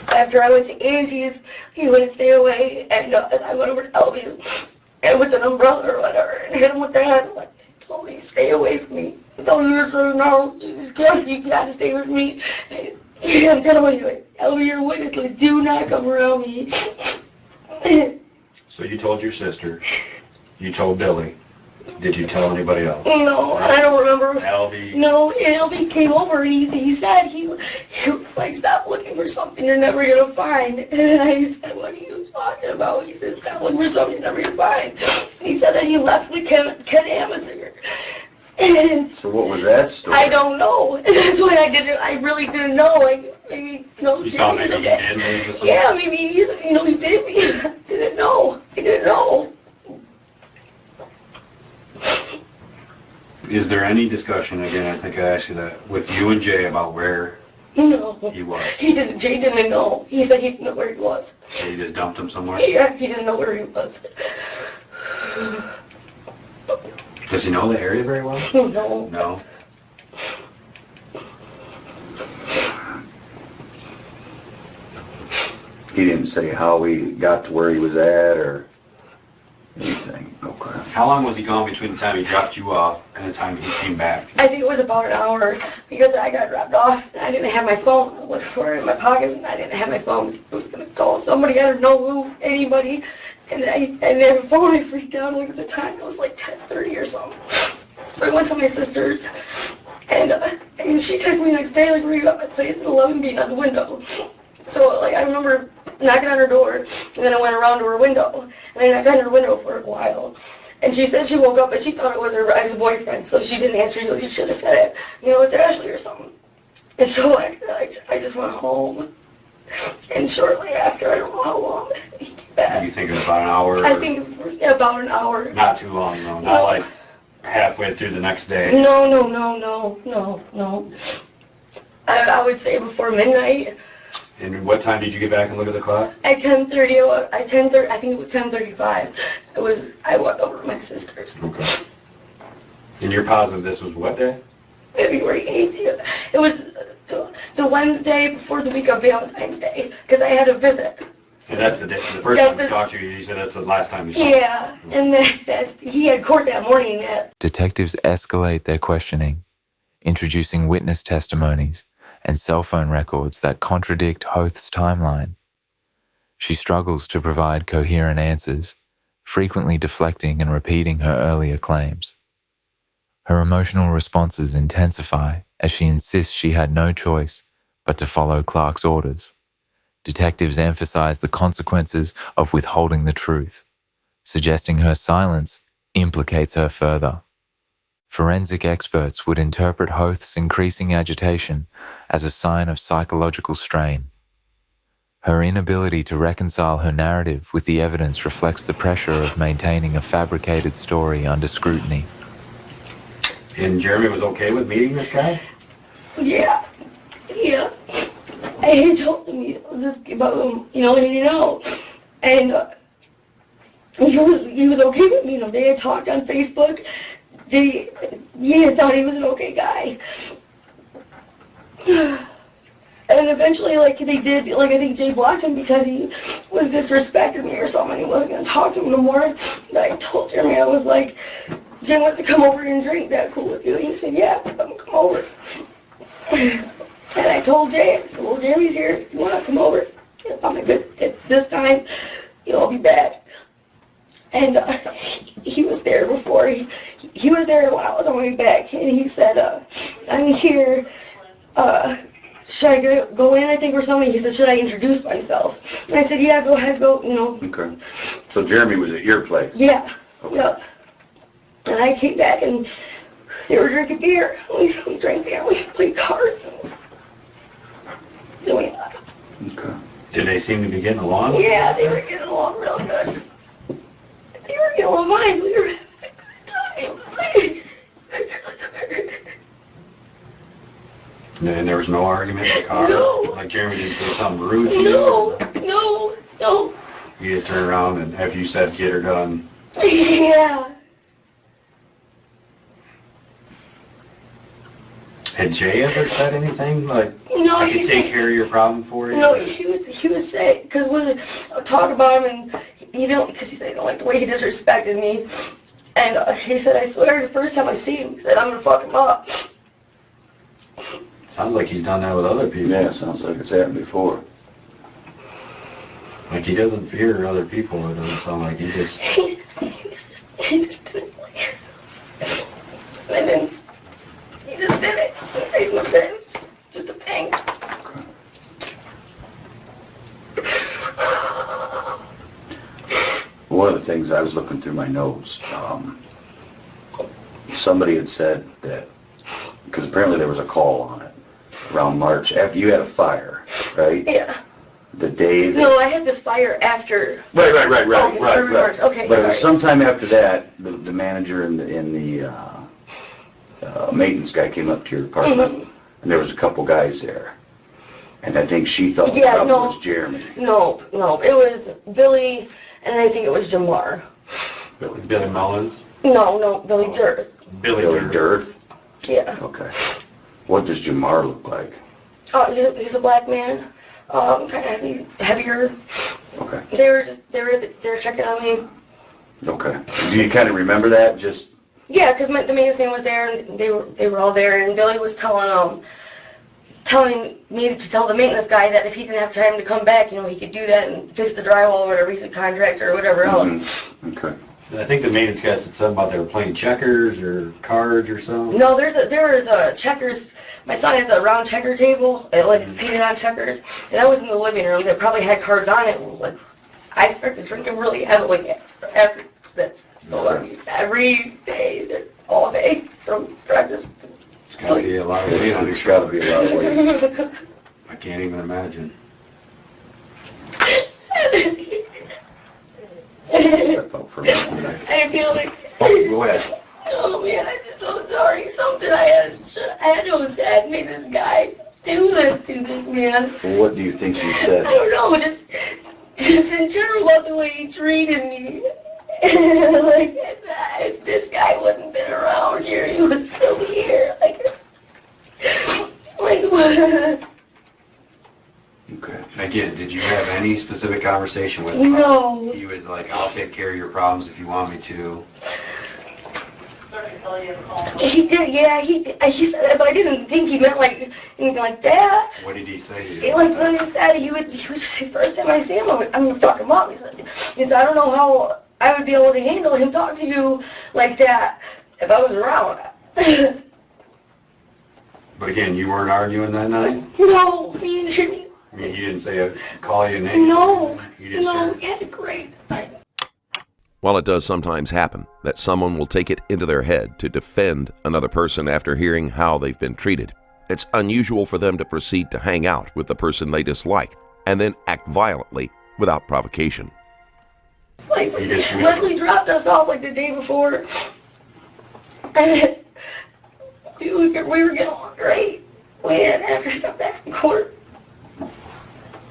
After I went to Angie's, he wouldn't stay away, and I went over to Elby's and with an umbrella or whatever and hit him with that. Like, he told me to stay away from me. He told me this right now. You got to stay with me. And I'm telling you, Elby, you're a witness. Like, do not come around me. So you told your sister, you told Billy. Did you tell anybody else? No, I don't remember. Albie? No, and Albie came over and he said, he was like, stop looking for something you're never going to find. And I said, what are you talking about? He said, stop looking for something you're never going to find. And he said that he left with Ken Amasinger. And So what was that story? I don't know. That's why I really didn't know. Like, maybe, You thought maybe he did leave with someone? Yeah, maybe he did. I didn't know. I didn't know. Is there any discussion, again, I think I asked you that, with you and Jay about where No. he was? He didn't. Jay didn't know. He said he didn't know where he was. So you just dumped him somewhere? Yeah, he didn't know where he was. Does he know the area very well? No. No. He didn't say how he got to where he was at or anything. Okay. How long was he gone between the time he dropped you off and the time he came back? I think it was about an hour because I got dropped off and I didn't have my phone. I looked for it in my pockets and I didn't have my phone. I was going to call somebody, I don't know who, anybody. And I didn't have a phone. I freaked out. Like at the time, it was like 10:30 or something. So I went to my sister's and she texted me the next day, like, where you at my place at 11 beating on the window. So, like, I remember knocking on her door, and then I went around to her window, and I knocked on her window for a while. And she said she woke up, and she thought it was her ex-boyfriend, so she didn't answer. You should have said it, it's Ashley or something. And so I just went home, and shortly after, I don't know how long, he came back. You think it was about an hour? I think it was about an hour. Not too long, though. Not like halfway through the next day. No. I would say before midnight. And what time did you get back and look at the clock? At 10:30, I think it was 10:35. I went over to my sister's. Okay. And you're positive this was what day? February 8th. It was the Wednesday before the week of Valentine's Day, because I had a visit. And that's the day, the first time we talked to you, you said that's the last time you saw him. Yeah, and he had court that morning. Detectives escalate their questioning, introducing witness testimonies and cell phone records that contradict Hoath's timeline. She struggles to provide coherent answers, frequently deflecting and repeating her earlier claims. Her emotional responses intensify as she insists she had no choice but to follow Clark's orders. Detectives emphasize the consequences of withholding the truth, suggesting her silence implicates her further. Forensic experts would interpret Hoath's increasing agitation as a sign of psychological strain. Her inability to reconcile her narrative with the evidence reflects the pressure of maintaining a fabricated story under scrutiny. And Jeremy was okay with meeting this guy? Yeah. I had told him, this about him, and he was okay with me. They had talked on Facebook. He had thought he was an okay guy. And eventually, they did, I think Jay blocked him because he was disrespecting me or something. He wasn't going to talk to him no more. And I told Jeremy, I was like, Jay wants to come over and drink. That cool with you? And he said, yeah, I'm going to come over. And I told Jay, I said, well, Jeremy's here. If you want to come over, I'm at this time, I'll be back. And he was there before. He was there when I was on my way back. And he said, I'm here. Should I go in, I think, or something? He said, should I introduce myself? And I said, yeah, go ahead, go, Okay. So Jeremy was at your place? Yeah. Okay. Yeah. And I came back and they were drinking beer. We drank beer. We played cards. Doing that. Okay. Did they seem to be getting along? Yeah, they were getting along real good. They were getting along fine. We were having a good time. And there was no argument in the car? No. Like Jeremy didn't say something rude to you? No. You just turn around and after you said get her done. Yeah. Had Jay ever said anything like, No, I he could said, take care of your problem for you? no, he would say, because when I talk about him, and he didn't, because he said he don't like the way he disrespected me, and he said, I swear, the first time I see him, he said, I'm gonna fuck him up. Sounds like he's done that with other people. Yeah, sounds like it's happened before. Like he doesn't fear other people. It doesn't sound like he just... He just didn't like it. And then he just did it. He raised my fist. Just a thing. One of the things I was looking through my notes, somebody had said that, because apparently there was a call on it around March, after you had a fire, right? Yeah. The day that... No, I had this fire after. Right. Okay, But it was sorry. sometime after that, the manager and the maintenance guy came up to your apartment, and there was a couple guys there. And I think she thought the problem was Jeremy. No, it was Billy, and I think it was Jamar. Billy Mullins? No, Billy Durst. Billy Dirth? Yeah. Okay. What does Jamar look like? Oh, he's a black man. Kind of heavier. Okay. They were checking on me. Okay. Do you kind of remember that? Just... Yeah, because the maintenance man was there, and they were all there, and Billy was telling me to tell the maintenance guy that if he didn't have time to come back, he could do that and fix the drywall or whatever, he's a contractor or whatever else. Okay. I think the maintenance guy said something about they were playing checkers or cards or something. No, there was a checkers. My son has a round checker table, painted on checkers, and that was in the living room. That probably had cards on it. Like, I started drinking really heavily after this. So every day, all day, from breakfast to It's gotta be a lot of weight on There's his got to be a lot of weight. I can't even imagine. Step out for a minute. I feel like, Oh, go ahead. oh man, I'm just so sorry. Something I had to have said made this guy do this to this man. Well, what do you think you said? I don't know, just in general about the way he treated me. Like, if this guy wouldn't been around here, he would still be here. Like what? Okay. Again, did you have any specific conversation with him? No. He was like, I'll take care of your problems if you want me to. He did, yeah, he said that, but I didn't think he meant like anything like that. What did he say to He you? like said he would just say, first time I see him, I'm gonna fuck him up. He said, I don't know how I would be able to handle him talking to you like that if I was around. But again, you weren't arguing that night? No, he didn't. I mean, you didn't say call you a name? No, You just no, turned- he had a great night. While it does sometimes happen that someone will take it into their head to defend another person after hearing how they've been treated, it's unusual for them to proceed to hang out with the person they dislike and then act violently without provocation. Like, You just- Leslie dropped us off like the day before. And we were getting along great. We didn't after she got back from court.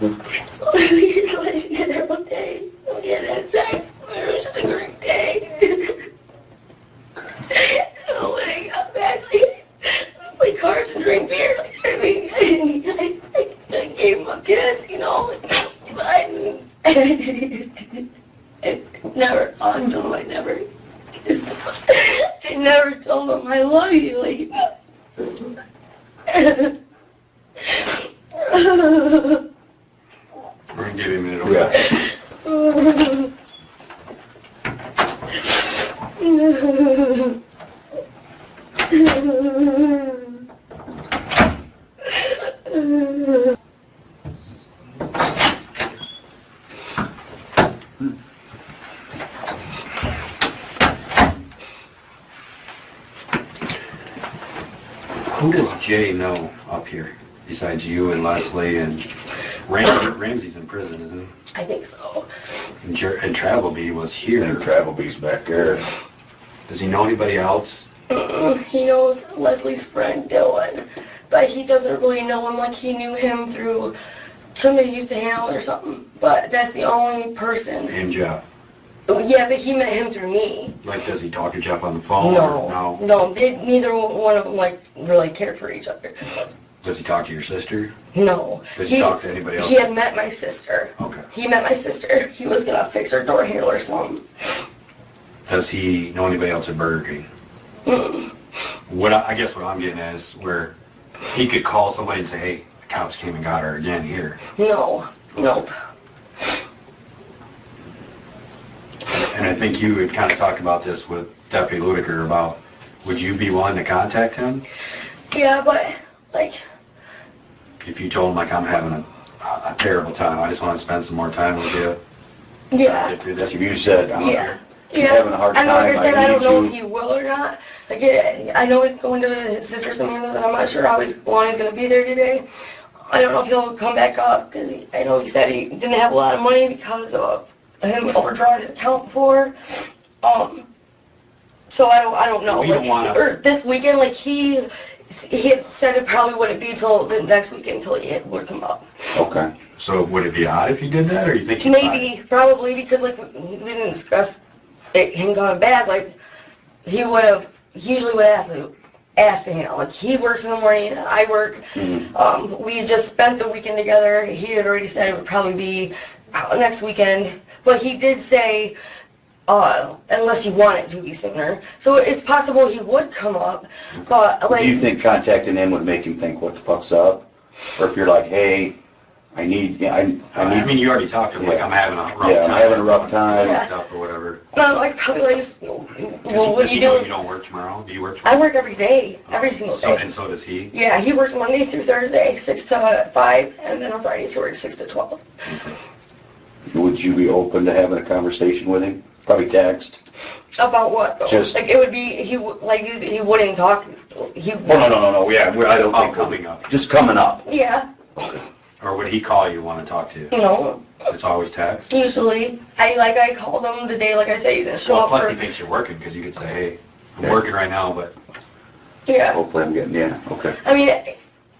We just let us get there one day. We had had sex. It was just a great day. And when I got back, like, we played cards and drank beer. Like, I mean, I gave him a kiss, But I never, oh no, I never kissed him. I never told him I love you. Like, We're going to give him a minute. Okay? Yeah. Who does Jay know up here besides you and Leslie and Ramsey's in prison, isn't he? I think so. And Travelby was here. And Travelby's back there. Does he know anybody else He knows Leslie's friend Dylan, but he doesn't really know him. Like, he knew him through somebody used to hang out or something. But that's the only person. And Jeff. Yeah, but he met him through me. Like, does he talk to Jeff on the phone? No. Neither one of them like really cared for each other. Does he talk to your sister? No. Does he talk to anybody else? He had met my sister. Okay. He met my sister. He was gonna fix her door handle or something. Does he know anybody else at Burger King? I guess what I'm getting at is where he could call somebody and say, hey, the cops came and got her again here. No. Nope. And I think you had kind of talked about this with Deputy Ludiker about, would you be willing to contact him? Yeah, but, like... If you told him, like, I'm having a terrible time, I just want to spend some more time with you. Yeah. If you said, I'm having a hard I know, like time, I said, I don't need know you. if he will or not. Like, I know he's going to his sister Samanda's, and I'm not sure how long he's going to be there today. I don't know if he'll come back up, because I know he said he didn't have a lot of money because of him overdrawing his account before. So I don't know. We don't wanna- Or this weekend, like, he had said it probably wouldn't be till the next weekend until he would come up. Okay. So would it be odd if you did that, or you think he's Maybe, probably, because, like, we didn't discuss him going bad. Like, he usually would ask to him. Like, he works in the morning, I work. We just spent the weekend together. He had already said it would probably be next weekend. But he did say, unless he wanted to be sooner. So it's possible he would come up, but, like... Do you think contacting him would make him think, what the fuck's up? Or if you're like, hey, I mean, you already talked to him, like, I'm having a rough time. Yeah, I'm having a rough time. Yeah. Or whatever. No, like, probably, like, just, well, what Does do he you know do? you don't work tomorrow? Do you work tomorrow? I work every day, every single day. And so does he? Yeah, he works Monday through Thursday, 6 to 5, and then on Fridays he works 6 to 12. Would you be open to having a conversation with him? Probably text. About what, though? Just- like, it would be, he wouldn't talk, No. Yeah, I don't think coming up. Just coming up. Yeah, Or would he call you, want to talk to you? you know, It's always text? usually. I called him the day, like I said, he didn't show Well, up plus for... he thinks you're working, because you could say, hey, I'm working right now, but Yeah. Hopefully I'm getting, okay. I mean,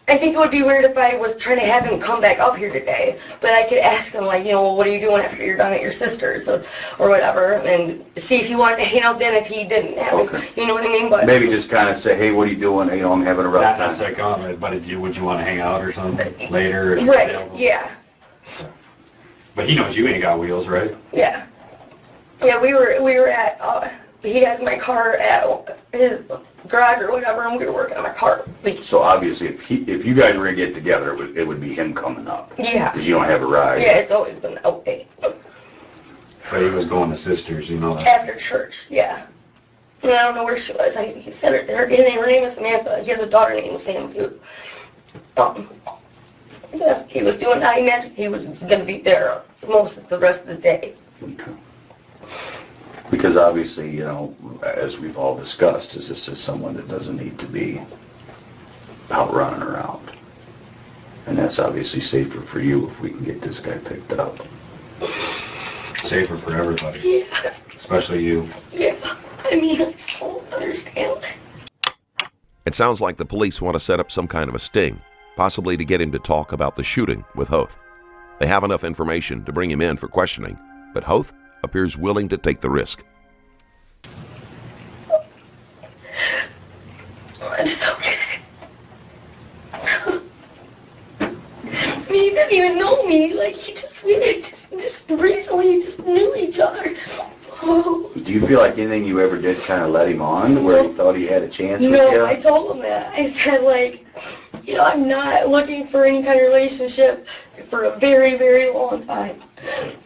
I think it would be weird if I was trying to have him come back up here today, but I could ask him, like, you know, what are you doing after you're done at your sister's or whatever, and see if he wanted to hang out then if he didn't have Okay. it, you know what I mean? But Maybe just kind of say, hey, what are you doing? You know, I'm having a rough not time. necessarily comment, but would you want to hang out or something later? Or Right, available? yeah, But he knows you ain't got wheels, right? yeah. Yeah, we were at, he has my car at his garage or whatever, and we were working on my car. So obviously, if you guys were gonna get together, it would be him coming up. Yeah. Because you don't have a ride. Yeah, it's always been that way. But he was going to sisters, you know that. After church, yeah. And I don't know where she was. He said her name is Samantha. He has a daughter named Sam, too. That's what he was doing. I imagine he was going to be there most of the rest of the day. Okay. Because obviously, you know, as we've all discussed, this is someone that doesn't need to be out running around. And that's obviously safer for you if we can get this guy picked up. Safer for everybody, Yeah, especially you. yeah. I mean, I just don't understand. It sounds like the police want to set up some kind of a sting, possibly to get him to talk about the shooting with Hoath. They have enough information to bring him in for questioning, but Hoath appears willing to take the risk. I'm so okay. I mean, he didn't even know me. Like, we just recently just knew each other. Oh. Do you feel like anything you ever did kind of let him on, where he thought he had a chance with No, you? I told him that. I said, like, you know, I'm not looking for any kind of relationship for a very, very long time.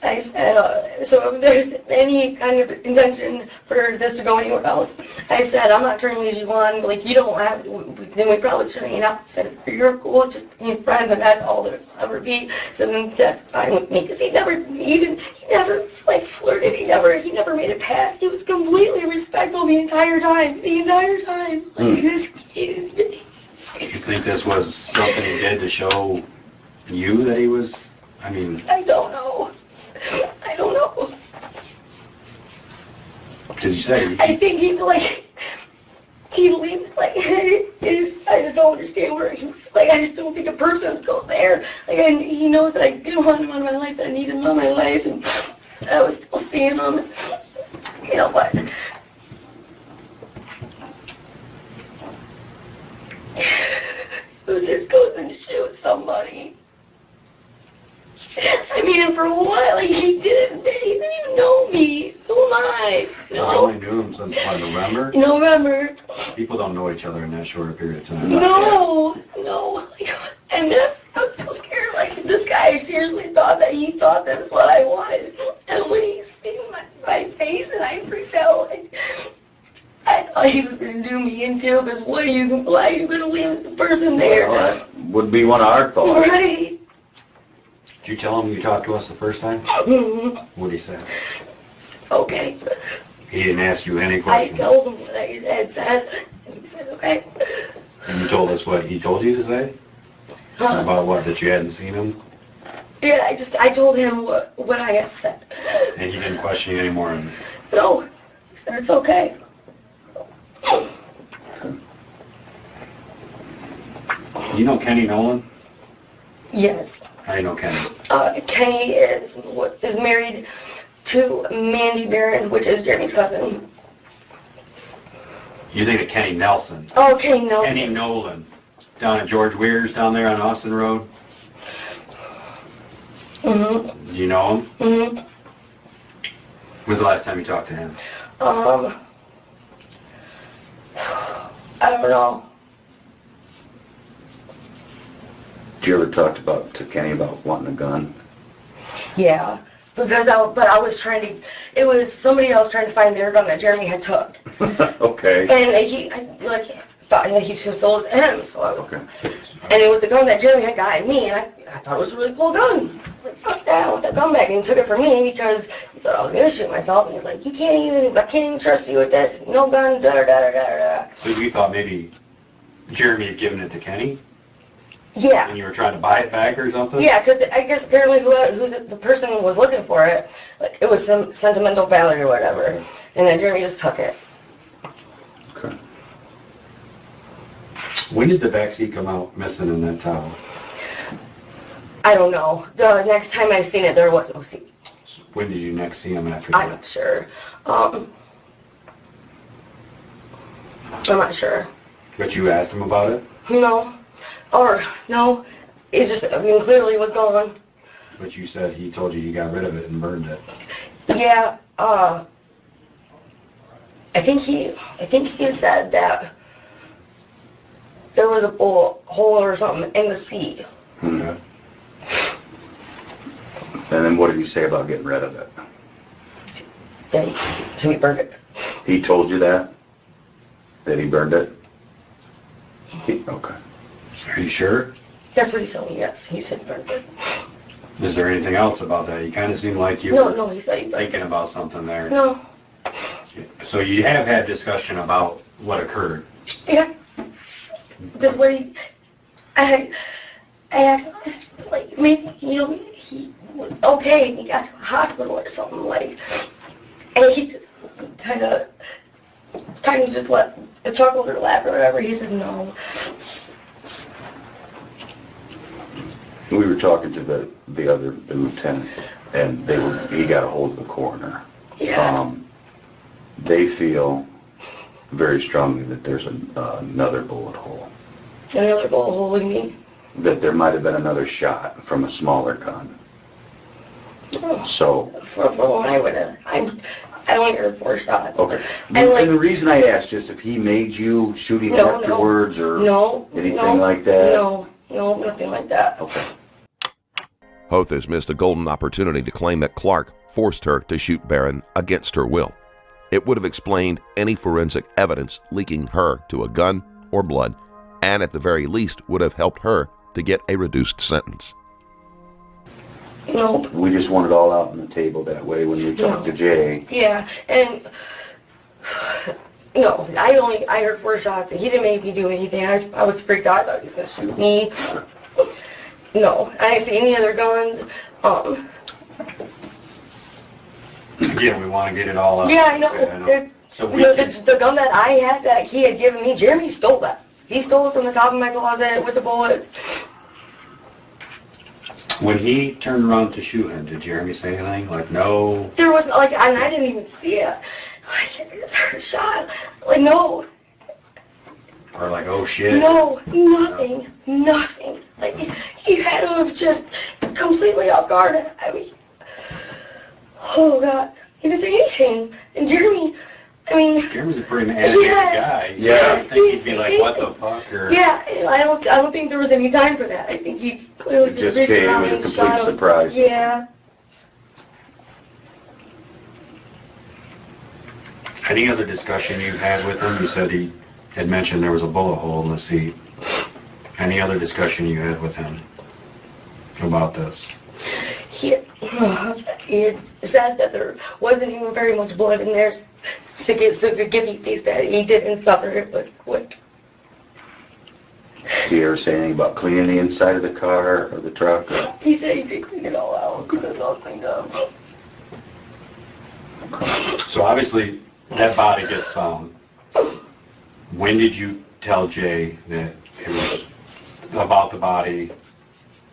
I said, so if there's any kind of intention for this to go anywhere else, I said, I'm not turning you on. Like, you don't have, then we probably shouldn't hang out. I said, if you're cool, just being friends, and that's all there'll ever be. So then that's fine with me, because he never, like, flirted. He never made it past. He was completely respectful the entire time. Like, You think this was something he did to show you that he was, I mean... I don't know. Did you say? I think he he leave, like, I just don't understand where he, like, I just don't think a person would go there. Like, he knows that I didn't want him out of my life, that I needed him out of my life, and I was still seeing him, you know, but who just goes and shoots somebody? I mean, for a while, like, he didn't even know me. Who am I? You You know? only knew him since what, November? November. People don't know each other in that short a period of time. No. Like, and that's, I was so scared. Like, this guy seriously thought that's what I wanted. And when he seen my face, and I freaked out. Like, I thought he was gonna do me in too. Because why are you gonna leave the person there? Well, that would be one of our thoughts. Right. Did you tell him you talked to us the first time? Mhm. What did he say? Okay. He didn't ask you any I questions? told him what I had said. And he said, okay. And you told us what he told you to say? Huh? About what, that you hadn't seen him? Yeah, I told him what I had said. And he didn't question you anymore? No. He said, it's okay. You know Kenny Nolan? Yes. I know Kenny. Kenny is married to Mandy Barron, which is Jeremy's cousin. You think of Kenny Nelson. Oh, Kenny Nelson. Kenny Nolan. Down at George Weir's down there on Austin Road. Mm-hmm. You know him? Mm-hmm. When's the last time you talked to him? I don't know. Did you ever talk to Kenny about wanting a gun? Yeah. Because I was trying to, it was somebody else trying to find their gun that Jeremy had took. Okay. And I thought that he should have sold it to him, so I was, Okay. and it was the gun that Jeremy had gotten me, and I thought it was a really cool gun. I was like, fuck that, I want that gun back, and he took it from me because he thought I was going to shoot myself, and he's like, I can't even trust you with this, no gun, da-da-da-da-da-da. So you thought maybe Jeremy had given it to Kenny? Yeah. And you were trying to buy it back or something? Yeah, because I guess apparently the person who was looking for it, like, it was some sentimental value or whatever, and then Jeremy just took it. Okay. When did the backseat come out missing in that towel? I don't know. The next time I seen it, there was no seat. When did you next see him after that? I'm not sure. I'm not sure. But you asked him about it? No. Or, no. It just, I mean, clearly was gone. But you said he told you you got rid of it and burned it. Yeah, I think he said that there was a bullet hole or something in the seat. Okay. And then what did he say about getting rid of it? That he burned it. He told you that? That he burned it? Okay. Are you sure? That's what he told me, yes. He said he burned it. Is there anything else about that? You kind of seem like you were No, he said he burned thinking about something there. it. No. So you have had discussion about what occurred. Yeah. Because I asked him, like, maybe, he was okay and he got to the hospital or something, like, and he just kind of just let the chuckle or laugh or whatever. He said no. We were talking to the other lieutenant, and he got a hold of the coroner. Yeah. They feel very strongly that there's another bullet hole. Another bullet hole, what do you mean? That there might have been another shot from a smaller gun. Oh. So. From what I would have, I only heard 4 shots. Okay. And, like, and the reason I asked is if he made you shoot him No, afterwards or anything no, like that. No, nothing like that. Okay. Hoath has missed a golden opportunity to claim that Clark forced her to shoot Barron against her will. It would have explained any forensic evidence linking her to a gun or blood, and at the very least would have helped her to get a reduced sentence. Nope. We just want it all out on the table that way when we talk to Jay. Yeah, and no, I heard 4 shots and he didn't make me do anything. I was freaked out. I thought he was gonna shoot me. No, I didn't see any other guns. Again, we want to get it all out. Yeah, I know. Okay, So we You know, can, the gun that I had that he had given me, Jeremy stole that. He stole it from the top of my closet with the bullets. when he turned around to shoot him, did Jeremy say anything? Like, no? There was like, and I didn't even see it. Like, I just heard a shot. Like, no, Or like, oh shit? no, nothing. Like, he had to have just completely off guard. I mean, oh God, he didn't say anything. And Jeremy, I mean, Jeremy's a pretty animated Yes. guy. Yes, I think he'd be he like, didn't what say the fuck? Or, yeah, I don't think there was any time for that. I think he clearly It just just reached came around as a and complete shot him. surprise. Yeah. Any other discussion you had with him? You said he had mentioned there was a bullet hole in the seat. Any other discussion you had with him about this? He had said that there wasn't even very much blood in there to give me peace that he didn't suffer. It was quick. Did he ever say anything about cleaning the inside of the car or the truck? Or? He said he did clean it all out. He said it's all cleaned up. So obviously, that body gets found. When did you tell Jay that it was about the body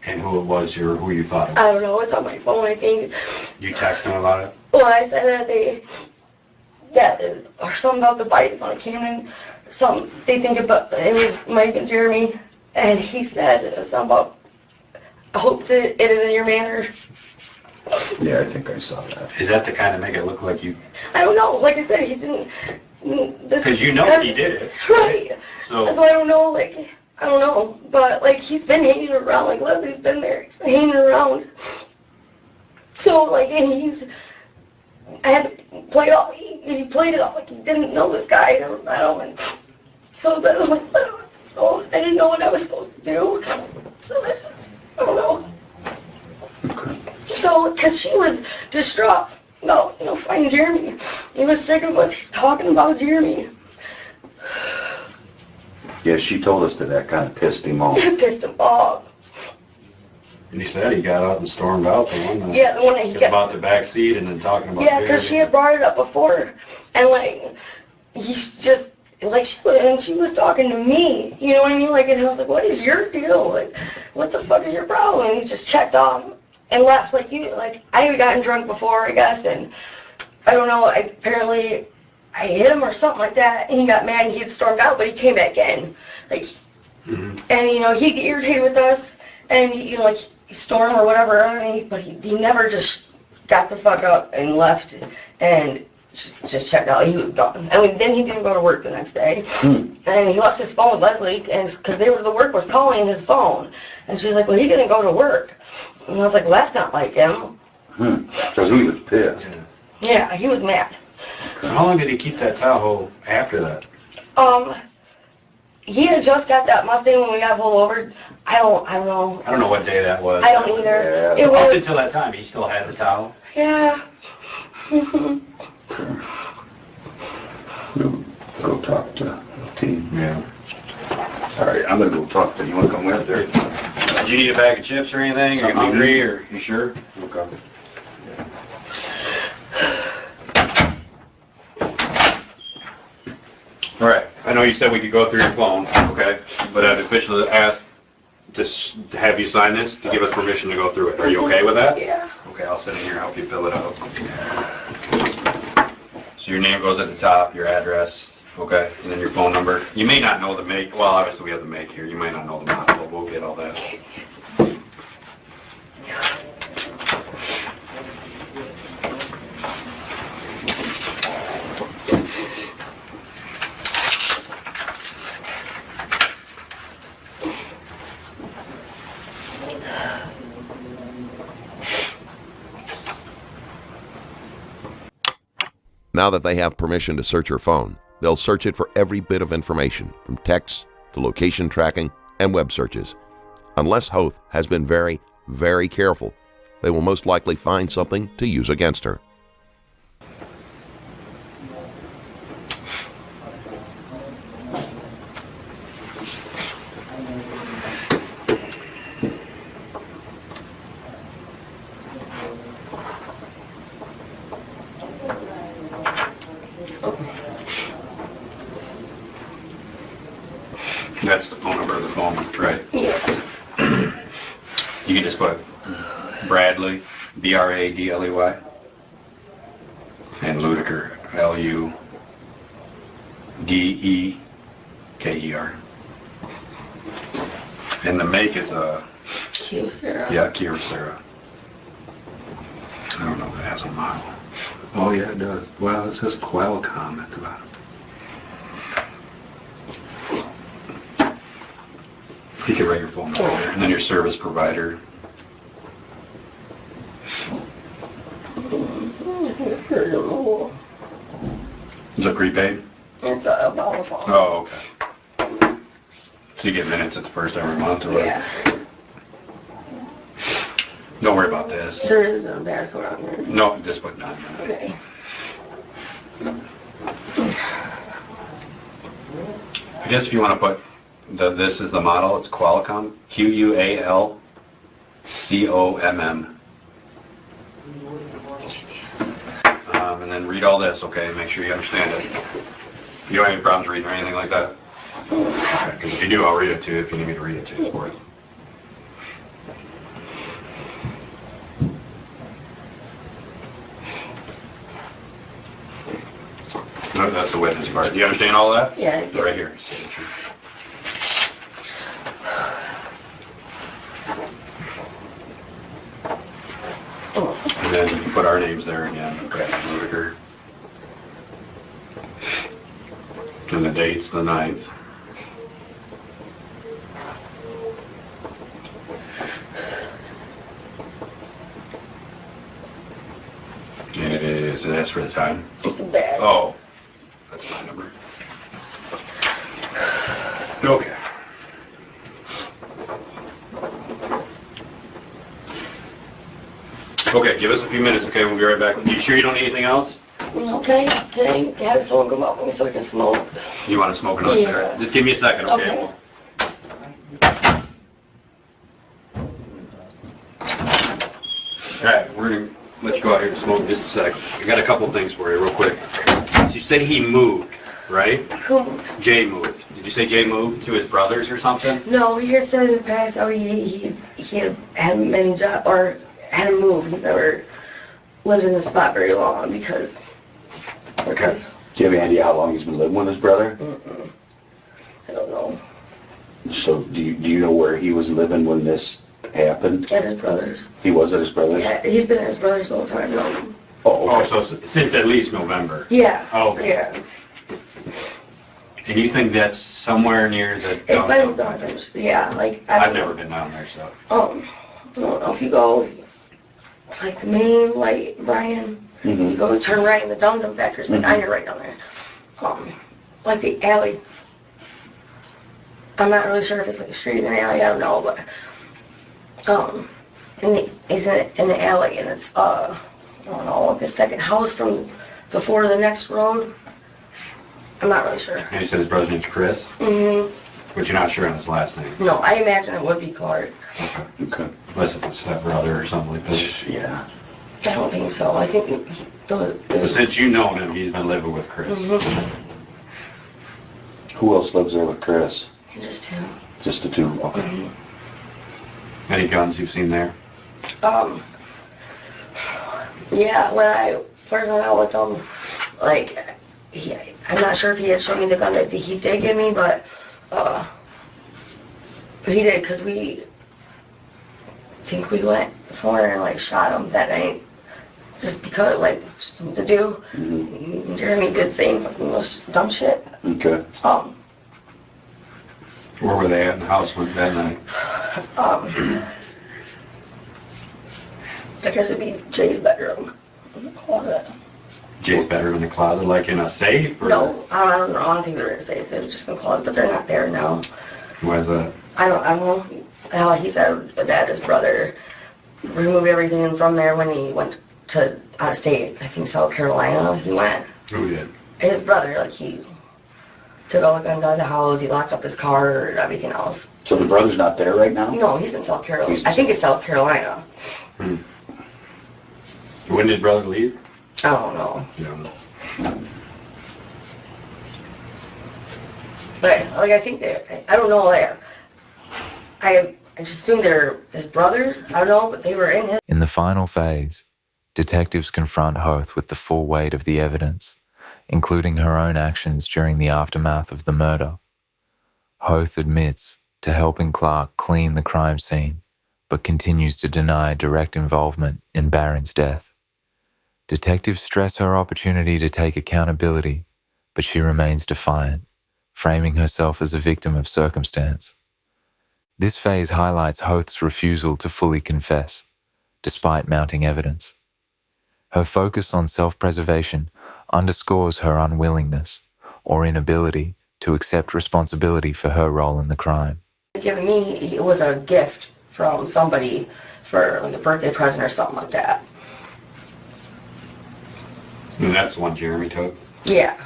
and who it was or who you thought it was? I don't know. It's on my phone, I think. You text him about it? Well, I said or something about the bite on Cameron. Something they think about it was Mike and Jeremy, and he said something about I hope it is in your manner. Yeah, I think I saw that. Is that to kind of make it look like you? I don't know. Like I said, he didn't. Because you know he did it. Right. So So I don't know. Like I don't know, but like he's been hanging around. Like Leslie's been there. He's been hanging around. So like, and I had to play it off. He played it off like he didn't know this guy. I don't. And so then, like, so I didn't know what I was supposed to do. So I don't know. Okay. So, because she was distraught about, finding Jeremy. He was sick of us talking about Jeremy. Yeah, she told us that kind of pissed him off. It pissed him off. he said he got out and stormed out the one that Yeah, the one that he was got. about the back seat and then talking about Yeah, because she had brought it up before. And, like, he's just, like, she was talking to me. You know what I mean? Like, and I was like, what is your deal? Like, what the fuck is your problem? And he just checked off and left. Like, I had gotten drunk before, I guess, and I don't know, apparently I hit him or something like that, and he got mad and he had stormed out, but he came back in. Like, and, he'd get irritated with us, and, he storm or whatever, but he never just got the fuck up and left and just checked out. He was gone. Then he didn't go to work the next day. And he left his phone with Leslie, and because the work was calling his phone. And she's like, well, he didn't go to work. And I was like, well, that's not like him. So he was pissed. Yeah, he was mad. So how long did he keep that Tahoe after that? He had just got that Mustang when we got pulled over. I don't know. I don't know what day that was. I don't either. Yeah. It Up was, until that time, he still had the Tahoe. yeah. We'll go talk to the team. Yeah. All right, I'm gonna go talk to you. You wanna come with her? Did you need a bag of chips or anything? Are you hungry or you sure? Okay. All right. I know you said we could go through your phone, okay? But I've officially asked to have you sign this to give us permission to go through it. Are you okay with that? Yeah. Okay, I'll sit in here and help you fill it out. So your name goes at the top, your address, okay, and then your phone number. You may not know the make, well, obviously we have the make here. You might not know the model, but we'll get all that. Now that they have permission to search your phone, they'll search it for every bit of information, from texts to location tracking and web searches. Unless Hoath has been very, very careful, they will most likely find something to use against her. That's the phone number of the phone, right? Yeah. You can just put Bradley, Bradley, and Ludeker, Ludeker. And the make is a Kyocera. yeah, Kyocera. I don't know if it has a model. Oh yeah, it does. Well, it says Qualcomm at the bottom. You can write your phone number there, and then your service provider. It's pretty low. Is it prepaid? It's a bottle phone. Oh, okay. So you get minutes at the first every month or what? Yeah. Don't worry about this. There is no barcode on there. No, just put 9 minutes. Okay. I guess if you want to put this is the model, it's Qualcomm, Qualcomm. And then read all this, okay? Make sure you understand it. You don't have any problems reading or anything like that? Okay, 'cause if you do, I'll read it to you if you need me to read it to you for it. No, that's the witness part. Do you understand all that? Yeah, I get Right it. here. Signature. And then you can put our names there again. Okay, Ludeker. And the date's the 9th. And it is, and that's for the time. Just a bag. Oh, that's my number. Okay. Okay, give us a few minutes, okay? We'll be right back. You sure you don't need anything else? Okay, can I have someone come up with me so we can smoke? You want to smoke another Yeah. cigarette? Just give me a second, okay? Okay. All right, we're gonna let you go out here and smoke just a sec. I got a couple things for you real quick. So you said he moved, right? Who? Jay moved. Did you say Jay moved to his brothers or something? No, he just said in the past, oh, he had many jobs, or had to move. He's never lived in the spot very long because... Okay. Do you have any idea how long he's been living with his brother? I don't know. So do you know where he was living when this happened? At his brother's. He was at his brother's? Yeah, he's been at his brother's the whole time. No. Oh, Oh, okay. so since at least November. Yeah. Oh, okay. Yeah. And you think that's somewhere near the It's by the downtown? doctors. Yeah, like... I I've don't never know. been down there, so. I don't know if you go, like the main light, Brian, you go turn right in the Dum-Dum Factory, like I right down there. Like the alley. I'm not really sure if it's like a street and an alley, I don't know, but, it's in the alley, and it's, I don't know, like the second house from before the next road. I'm not really sure. And you said his brother's name's Chris, Mm-hmm. but you're not sure on his last name. No, I imagine it would be Clark. Okay. Unless it's a stepbrother or something like that. Yeah. I don't think so. I think So since you know him, he's been living with Chris. Who else lives there with Chris? just him. Just the two? Okay. Any guns you've seen there? Yeah, when I first went out with him, like, I'm not sure if he had shown me the gun that he did give me, but he did, because we went somewhere and, like, shot him that night, just because, like, just something to do. Jeremy did saying fucking most dumb shit. Okay. Where were they at in the house that night? I guess it'd be Jay's bedroom, in the closet. Jay's bedroom in the closet, like in a safe? Or No, I don't know. I don't think they're in a safe. They were just in the closet, but they're not there now. Where's that? I don't know. He said that his brother removed everything from there when he went to out of state. I think South Carolina. He went. Who did? His brother, like, he took all the guns out of the house. He locked up his car and everything else. So the brother's not there right now? No, he's in South Carolina. I think it's South Carolina. When did brother leave? I don't know. You don't know. But like I think I don't know. I just assume they're his brothers. I don't know, but they were in it. In the final phase, detectives confront Hoath with the full weight of the evidence, including her own actions during the aftermath of the murder. Hoath admits to helping Clark clean the crime scene, but continues to deny direct involvement in Barron's death. Detectives stress her opportunity to take accountability, but she remains defiant, framing herself as a victim of circumstance. This phase highlights Hoath's refusal to fully confess, despite mounting evidence. Her focus on self-preservation underscores her unwillingness or inability to accept responsibility for her role in the crime. Given me, it was a gift from somebody for like a birthday present or something like that. And that's the one Jeremy took? Yeah.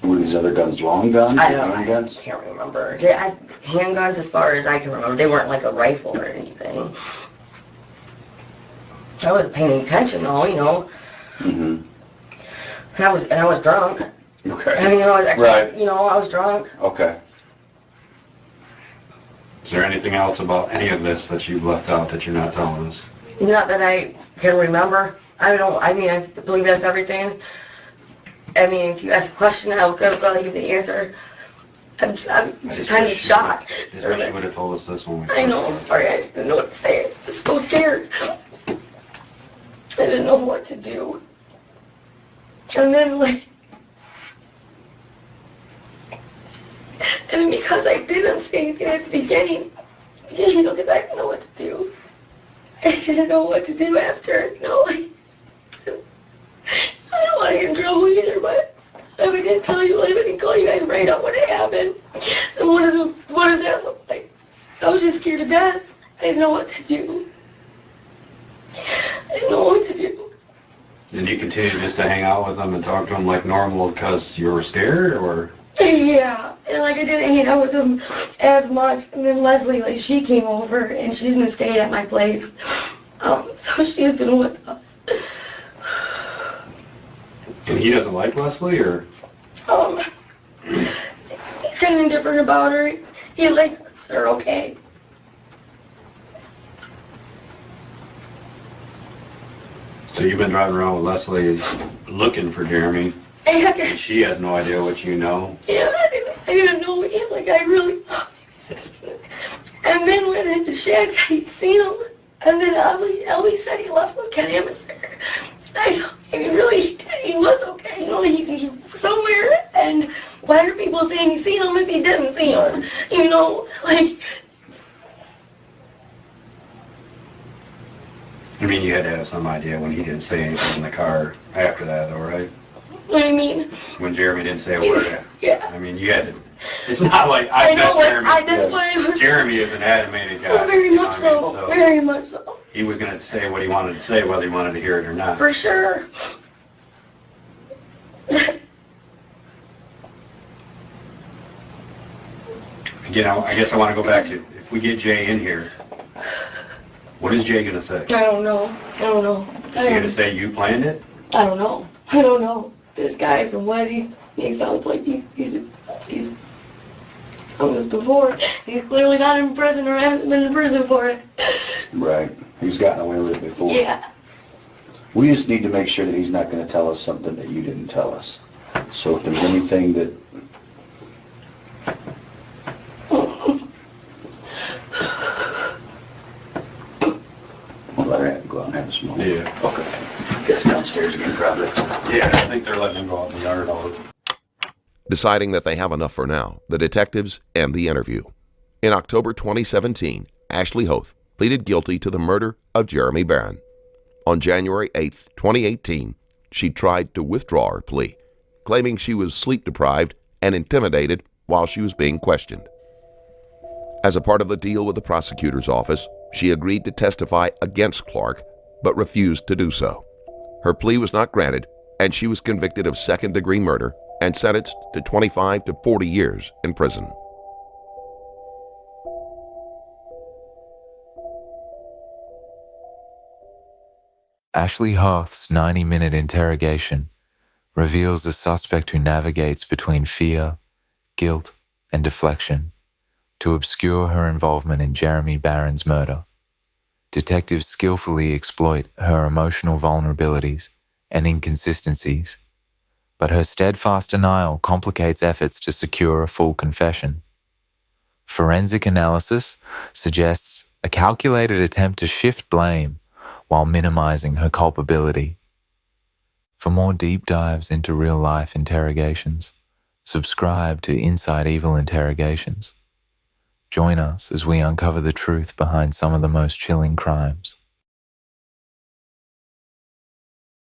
Were these other guns long guns? I don't or know. I can't remember. Handguns, as far as I can remember, they weren't like a rifle or anything. I wasn't paying attention though, you know. Mm-hmm. And I was drunk. Okay. I mean, Right. You know, I was drunk. Okay. Is there anything else about any of this that you've left out that you're not telling us? Not that I can remember. I believe that's everything. I mean, if you ask a question, I'll give the answer. I'm just kind of shocked. I just wish you would have told us this one. I know, I'm sorry, I just didn't know what to say. I was so scared. I didn't know what to do. And then, and because I didn't say anything at the beginning, you know, because I didn't know what to do. I didn't know what to do after, you know, I don't want to get in trouble either, but I didn't tell you, I didn't call you guys right up when it happened. And what does that look like? I was just scared to death. I didn't know what to do. I didn't know what to do. Did you continue just to hang out with them and talk to them like normal because you were scared, or? Yeah, and I didn't hang out with them as much. And then Leslie, she came over and she's been staying at my place. So she's been with us. And he doesn't like Leslie, or? He's kind of indifferent about her. He likes her okay. So you've been driving around with Leslie looking for Jeremy, and she has no idea what you know? Yeah, I didn't know him. I really. And then when the Shad said he'd seen him, and then Elby said he left with Ken Amish there. Really, he was okay. You know, he was somewhere, and why are people saying he seen him if he didn't see him? You know, I mean, you had to have some idea when he didn't say anything in the car after that, though, right? what I mean. When Jeremy didn't say a word. Yeah. I mean, you had to. It's not like I know, Jeremy. that's why I was. Jeremy is an animated guy. Oh, very you know much what I mean? so. Very much so. He was going to say what he wanted to say, whether he wanted to hear it or not. For sure. You know, I guess I want to go back to, if we get Jay in here, what is Jay going to say? I don't know. Is he going to say you planned it? I don't know. This guy, from what he sounds like he's done this before. He's clearly not in prison or hasn't been in prison for it. Right. He's gotten away with it before. Yeah. We just need to make sure that he's not going to tell us something that you didn't tell us. So if there's anything that... We'll let her go out and have a smoke. Yeah. Okay. Gets downstairs again, probably. Yeah, I think they're letting him go out in the yard all the time. Deciding that they have enough for now, the detectives end the interview. In October 2017, Ashley Hoath pleaded guilty to the murder of Jeremy Barron. On January 8, 2018, she tried to withdraw her plea, claiming she was sleep-deprived and intimidated while she was being questioned. As a part of the deal with the prosecutor's office, she agreed to testify against Clark, but refused to do so. Her plea was not granted, and she was convicted of second-degree murder and sentenced to 25 to 40 years in prison. Ashley Hoath's 90-minute interrogation reveals a suspect who navigates between fear, guilt, and deflection to obscure her involvement in Jeremy Barron's murder. Detectives skillfully exploit her emotional vulnerabilities and inconsistencies, but her steadfast denial complicates efforts to secure a full confession. Forensic analysis suggests a calculated attempt to shift blame while minimizing her culpability. For more deep dives into real-life interrogations, subscribe to Inside Evil Interrogations. Join us as we uncover the truth behind some of the most chilling crimes.